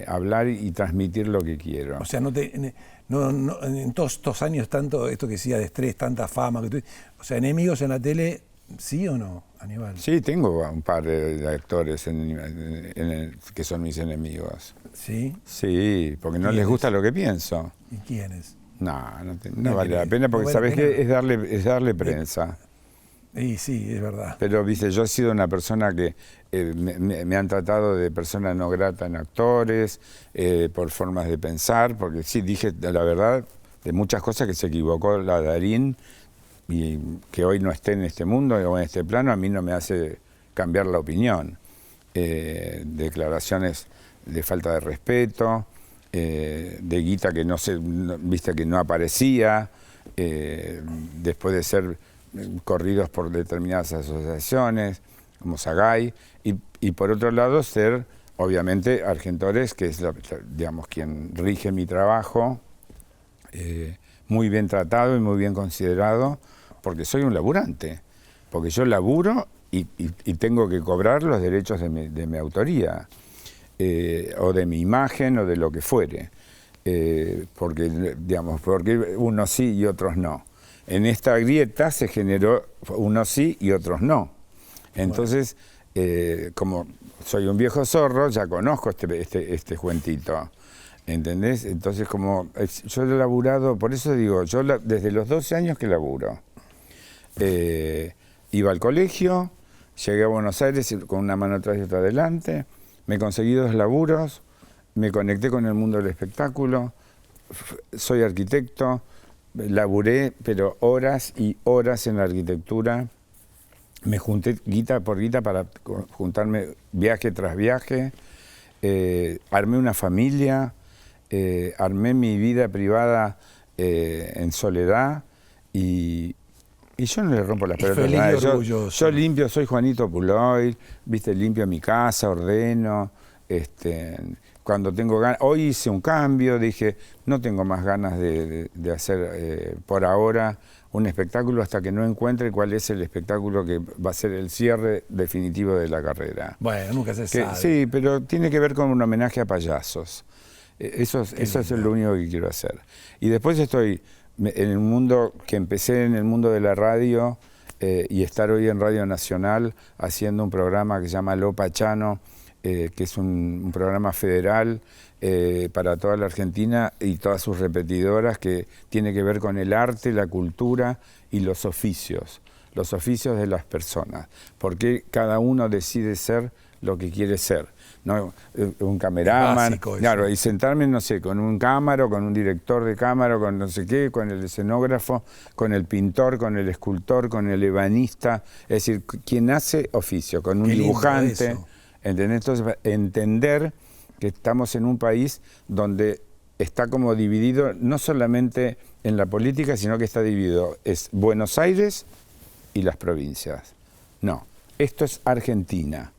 hablar y transmitir lo que quiero. O sea, en todos estos años, tanto esto que decía de estrés, tanta fama, o sea, enemigos en la tele, ¿sí o no, Aníbal? Sí, tengo un par de actores que son mis enemigos. ¿Sí? Sí, porque no les gusta lo que pienso. ¿Y quiénes? No vale la pena, porque ¿sabes qué? Es darle prensa. Y sí, es verdad. Pero, viste, yo he sido una persona que me han tratado de persona no grata en actores, por formas de pensar, porque sí, dije la verdad de muchas cosas que se equivocó la Darín, y que hoy no esté en este mundo o en este plano, a mí no me hace cambiar la opinión. Declaraciones de falta de respeto, de guita que viste que no aparecía, después de ser corridos por determinadas asociaciones, como Sagay, y por otro lado ser, obviamente, Argentores, que es digamos, quien rige mi trabajo, muy bien tratado y muy bien considerado, porque soy un laburante, porque yo laburo y tengo que cobrar los derechos de mi autoría, o de mi imagen o de lo que fuere, porque unos sí y otros no. En esta grieta se generó unos sí y otros no. Entonces, como soy un viejo zorro, ya conozco este cuentito. ¿Entendés? Entonces, como yo he laburado, por eso digo, yo desde los 12 años que laburo. Iba al colegio, llegué a Buenos Aires con una mano atrás y otra adelante, me conseguí 2 laburos, me conecté con el mundo del espectáculo, soy arquitecto, laburé, pero horas y horas en la arquitectura, me junté guita por guita para juntarme viaje tras viaje, armé una familia, armé mi vida privada en soledad y yo no le rompo las pelotas a nadie. Yo limpio, soy Juanito Puloy, viste, limpio mi casa, ordeno, cuando tengo ganas. Hoy hice un cambio, dije, no tengo más ganas de hacer por ahora un espectáculo hasta que no encuentre cuál es el espectáculo que va a ser el cierre definitivo de la carrera. Bueno, nunca se sabe. Sí, pero tiene que ver con un homenaje a payasos. Eso es lo único que quiero hacer. Y después estoy en el mundo, que empecé en el mundo de la radio, y estar hoy en Radio Nacional haciendo un programa que se llama Lo Pachano, que es un programa federal para toda la Argentina y todas sus repetidoras, que tiene que ver con el arte, la cultura y los oficios de las personas. Porque cada uno decide ser lo que quiere ser. ¿No? Un cameraman, claro, y sentarme, no sé, con un cámara, con un director de cámara, con no sé qué, con el escenógrafo, con el pintor, con el escultor, con el ebanista, es decir, quien hace oficio, con un dibujante, ¿entendés? Entonces, entender que estamos en un país donde está como dividido, no solamente en la política, sino que está dividido, es Buenos Aires y las provincias. No, esto es Argentina.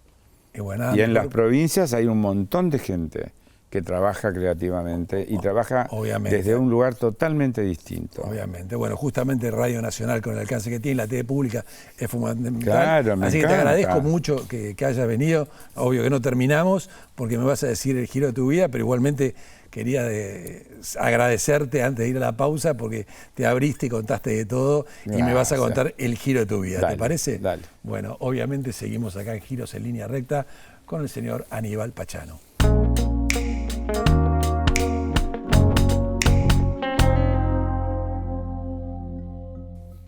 Y en las provincias hay un montón de gente que trabaja creativamente y trabaja obviamente desde un lugar totalmente distinto. Obviamente. Bueno, justamente Radio Nacional, con el alcance que tiene, la TV pública es fundamental. Claro, Así que te agradezco mucho que hayas venido. Obvio que no terminamos porque me vas a decir el giro de tu vida, pero igualmente quería agradecerte antes de ir a la pausa porque te abriste y contaste de todo. Gracias. Y me vas a contar el giro de tu vida. Dale, ¿te parece? Dale. Bueno, obviamente seguimos acá en Giros en Línea Recta con el señor Aníbal Pachano.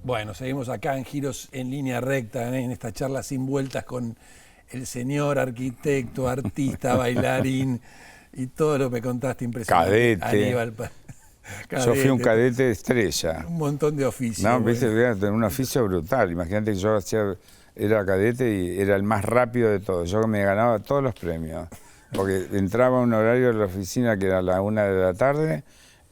Bueno, seguimos acá en Giros en Línea Recta, en esta charla sin vueltas con el señor arquitecto, artista, bailarín y todo lo que contaste impresionante. Cadete. Aníbal Cadete. Yo fui un cadete estrella. Un montón de oficios. No, viste, un oficio brutal. Imagínate que yo era cadete y era el más rápido de todos. Yo me ganaba todos los premios. Porque entraba a un horario de la oficina que era a la 1 de la tarde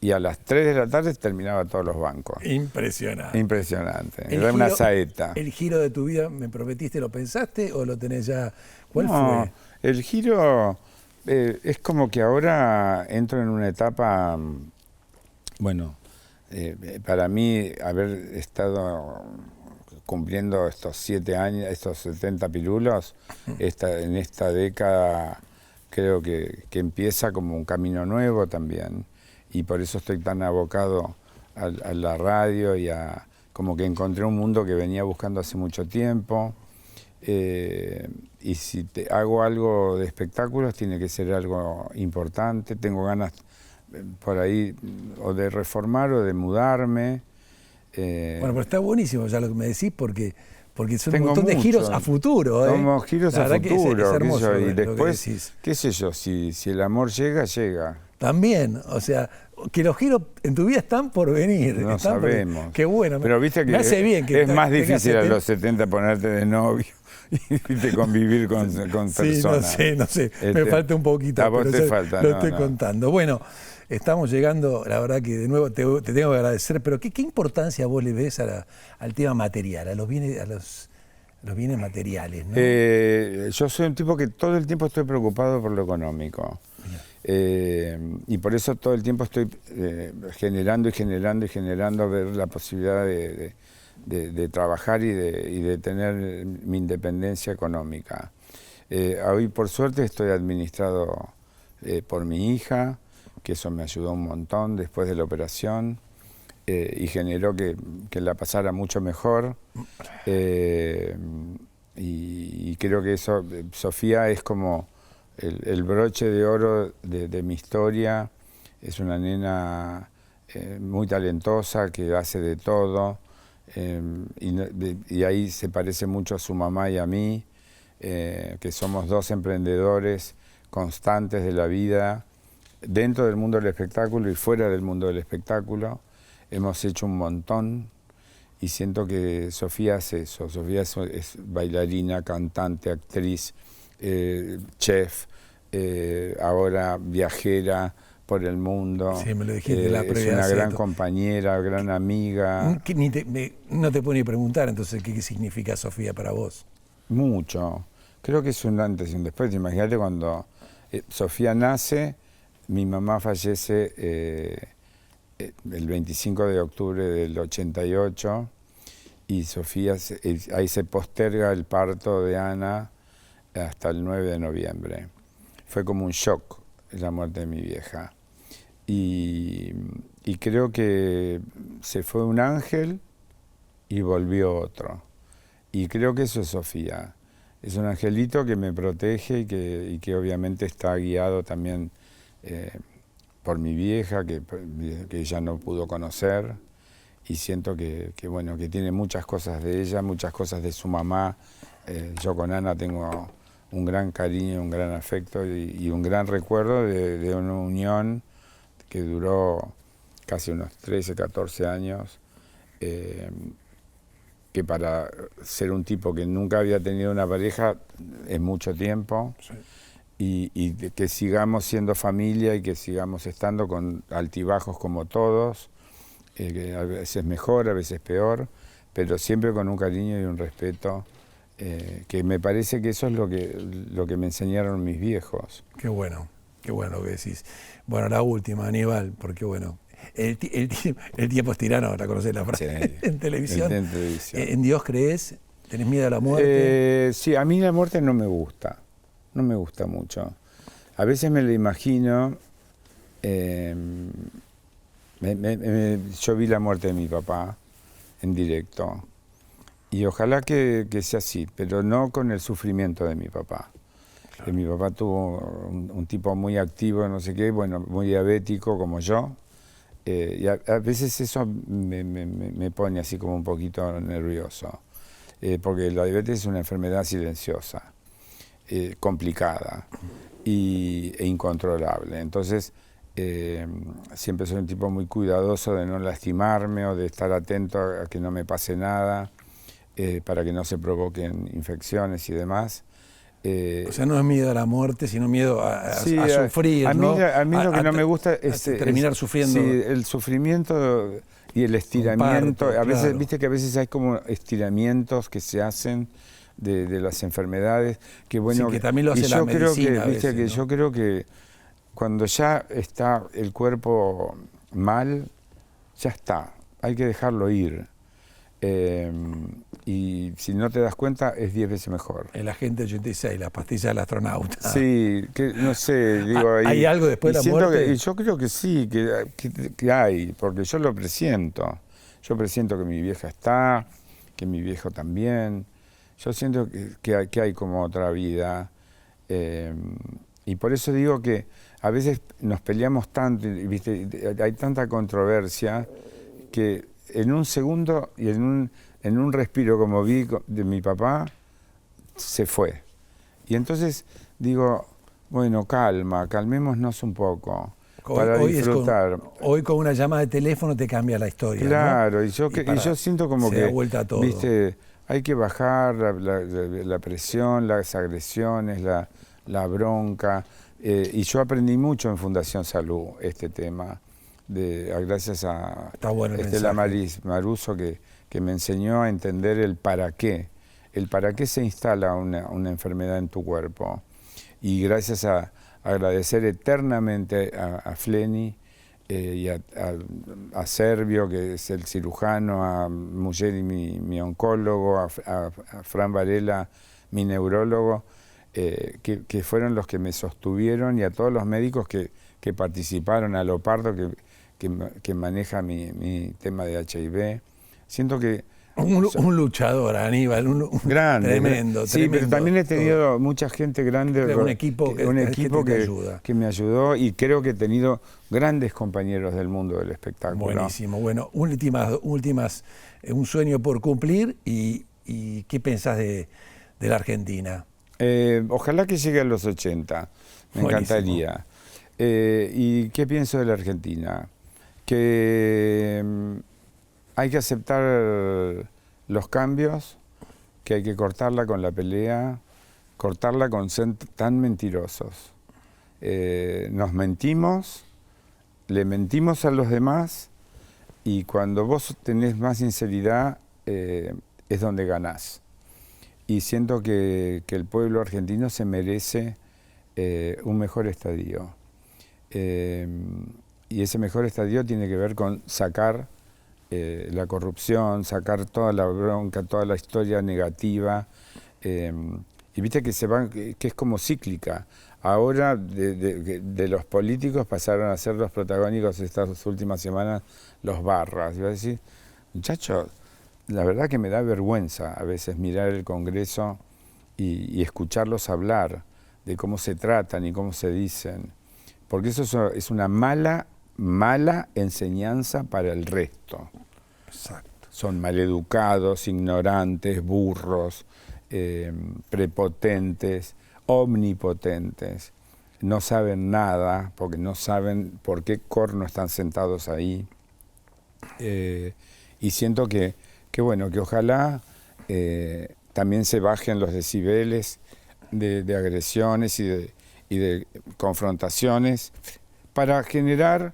y a las 3 de la tarde terminaba todos los bancos. Impresionante. Impresionante. Era una saeta. ¿El giro de tu vida, me prometiste, lo pensaste o lo tenés ya? ¿Cuál fue? El giro es como que ahora entro en una etapa, bueno, para mí haber estado cumpliendo estos 7 años, estos 70 pirulos, en esta década creo que empieza como un camino nuevo también. Y por eso estoy tan abocado a la radio y como que encontré un mundo que venía buscando hace mucho tiempo. Y si hago algo de espectáculos, tiene que ser algo importante. Tengo ganas por ahí o de reformar o de mudarme. Bueno, pero está buenísimo ya lo que me decís porque son un montón de giros a futuro. Somos giros a futuro. Es hermoso y después, qué sé yo, si el amor llega, llega. También, o sea, que los giros en tu vida están por venir. No sabemos. Qué bueno. Pero viste que hace bien que es más difícil a los 70 ponerte de novio y convivir con personas. Sí, no sé, me falta un poquito. A vos te falta, lo estoy contando. Bueno, estamos llegando, la verdad que de nuevo te tengo que agradecer, pero ¿qué importancia vos le ves al tema material, a los bienes materiales, ¿no? Yo soy un tipo que todo el tiempo estoy preocupado por lo económico. Y por eso todo el tiempo estoy generando, ver la posibilidad de trabajar y de tener mi independencia económica. Hoy, por suerte, estoy administrado por mi hija, que eso me ayudó un montón después de la operación y generó que la pasara mucho mejor. Y creo que eso, Sofía es como el broche de oro de mi historia. Es una nena muy talentosa que hace de todo y ahí se parece mucho a su mamá y a mí, que somos dos emprendedores constantes de la vida, dentro del mundo del espectáculo y fuera del mundo del espectáculo. Hemos hecho un montón y siento que Sofía hace eso. Sofía es bailarina, cantante, actriz, chef, ahora viajera por el mundo. Sí, me lo dijiste la previa. Es una gran compañera, gran amiga. No te puedo ni preguntar entonces qué significa Sofía para vos. Mucho. Creo que es un antes y un después. Imagínate cuando Sofía nace, mi mamá fallece el 25 de octubre del 88 y Sofía, ahí se posterga el parto de Ana hasta el 9 de noviembre. Fue como un shock la muerte de mi vieja. Y creo que se fue un ángel y volvió otro. Y creo que eso es Sofía. Es un angelito que me protege y que obviamente está guiado también por mi vieja, que ella no pudo conocer. Y siento que tiene muchas cosas de ella, muchas cosas de su mamá. Yo con Ana tengo un gran cariño, un gran afecto y un gran recuerdo de una unión que duró casi unos 13, 14 años, que para ser un tipo que nunca había tenido una pareja es mucho tiempo. Sí. Y que sigamos siendo familia y que sigamos estando con altibajos como todos, que a veces mejor, a veces peor, pero siempre con un cariño y un respeto. Que me parece que eso es lo que me enseñaron mis viejos. Qué bueno. Qué bueno lo que decís. Bueno, la última, Aníbal, porque bueno, el tiempo es tirano, la conocés la frase, sí, en televisión. en televisión. ¿En Dios crees? ¿Tenés miedo a la muerte? Sí, a mí la muerte no me gusta mucho. A veces me la imagino, yo vi la muerte de mi papá en directo, y ojalá que sea así, pero no con el sufrimiento de mi papá. Claro. Mi papá tuvo un tipo muy activo, no sé qué, bueno, muy diabético como yo, y a veces eso me pone así como un poquito nervioso, porque la diabetes es una enfermedad silenciosa, complicada e incontrolable. Entonces, siempre soy un tipo muy cuidadoso de no lastimarme o de estar atento a que no me pase nada, para que no se provoquen infecciones y demás. O sea, no es miedo a la muerte, sino miedo a sufrir, a mí, ¿no? A mí lo que no me gusta es terminar sufriendo. Sí, el sufrimiento y el estiramiento. Comparto, a veces, claro. viste que a veces hay como estiramientos que se hacen de las enfermedades, que bueno, sí, que también lo hace la medicina. Viste que yo creo que cuando ya está el cuerpo mal, ya está, hay que dejarlo ir. Y si no te das cuenta, es 10 veces mejor. El Agente 86, la pastilla del astronauta. Sí, que no sé, digo ahí. ¿Hay algo después de la muerte? Yo creo que sí, que hay, porque yo lo presiento. Yo presiento que mi vieja está, que mi viejo también. Yo siento que hay como otra vida. Y por eso digo que a veces nos peleamos tanto, ¿viste? Hay tanta controversia que en un segundo y en un respiro, como vi de mi papá, se fue. Y entonces digo, bueno, calmémonos un poco para disfrutar. Hoy con una llamada de teléfono te cambia la historia, claro, ¿no? y yo siento como se que, da vuelta a todo. ¿viste? Hay que bajar la presión, las agresiones, la bronca. Y yo aprendí mucho en Fundación Salud este tema, gracias a Estela Maris Maruso, que me enseñó a entender el para qué se instala una enfermedad en tu cuerpo. Y gracias a agradecer eternamente a Fleni y a Servio, que es el cirujano, a Muggeri, mi oncólogo, a Fran Varela, mi neurólogo, que fueron los que me sostuvieron, y a todos los médicos que participaron, a Lopardo, que maneja mi tema de HIV. Siento que... Un luchador, Aníbal, grande, tremendo. Sí, pero también he tenido mucha gente grande. Un equipo que me ayudó, y creo que he tenido grandes compañeros del mundo del espectáculo. Buenísimo. Bueno, últimas, un sueño por cumplir, y ¿qué pensás de la Argentina? Ojalá que llegue a los 80, me encantaría. ¿Y qué pienso de la Argentina? Que hay que aceptar los cambios, que hay que cortarla con la pelea, cortarla con ser tan mentirosos. Nos mentimos, le mentimos a los demás, y cuando vos tenés más sinceridad, es donde ganás. Y siento que el pueblo argentino se merece un mejor estadio. Y ese mejor estadio tiene que ver con sacar la corrupción, sacar toda la bronca, toda la historia negativa. Y viste que es como cíclica. Ahora de los políticos pasaron a ser los protagónicos estas últimas semanas los barras. Y vas a decir, muchachos, la verdad que me da vergüenza a veces mirar el Congreso y escucharlos hablar de cómo se tratan y cómo se dicen. Porque eso es una mala enseñanza para el resto. Exacto. Son maleducados, ignorantes, burros, prepotentes, omnipotentes. No saben nada, porque no saben por qué corno están sentados ahí. Y siento que ojalá también se bajen los decibeles de agresiones y de confrontaciones, para generar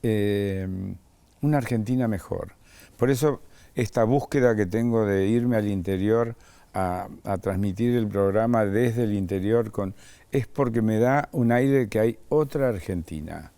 una Argentina mejor. Por eso esta búsqueda que tengo de irme al interior a transmitir el programa desde el interior, es porque me da un aire que hay otra Argentina.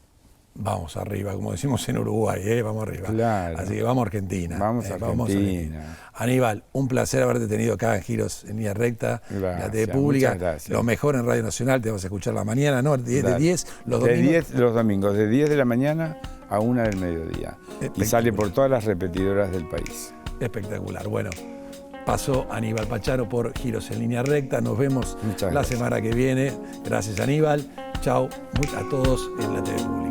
Vamos arriba, como decimos en Uruguay, vamos arriba. Claro. Así que vamos a Argentina. Vamos a Argentina. Aníbal, un placer haberte tenido acá en Giros en Línea Recta, Gracias, la TV pública. muchas gracias. Lo mejor en Radio Nacional, te vamos a escuchar la mañana, ¿no? De 10, los domingos. De 10 los domingos, de 10 de la mañana a 1 del mediodía. Y sale por todas las repetidoras del país. Espectacular. Bueno, pasó Aníbal Pachano por Giros en Línea Recta. Nos vemos la semana que viene. Gracias, Aníbal. Chao a todos en la TV pública.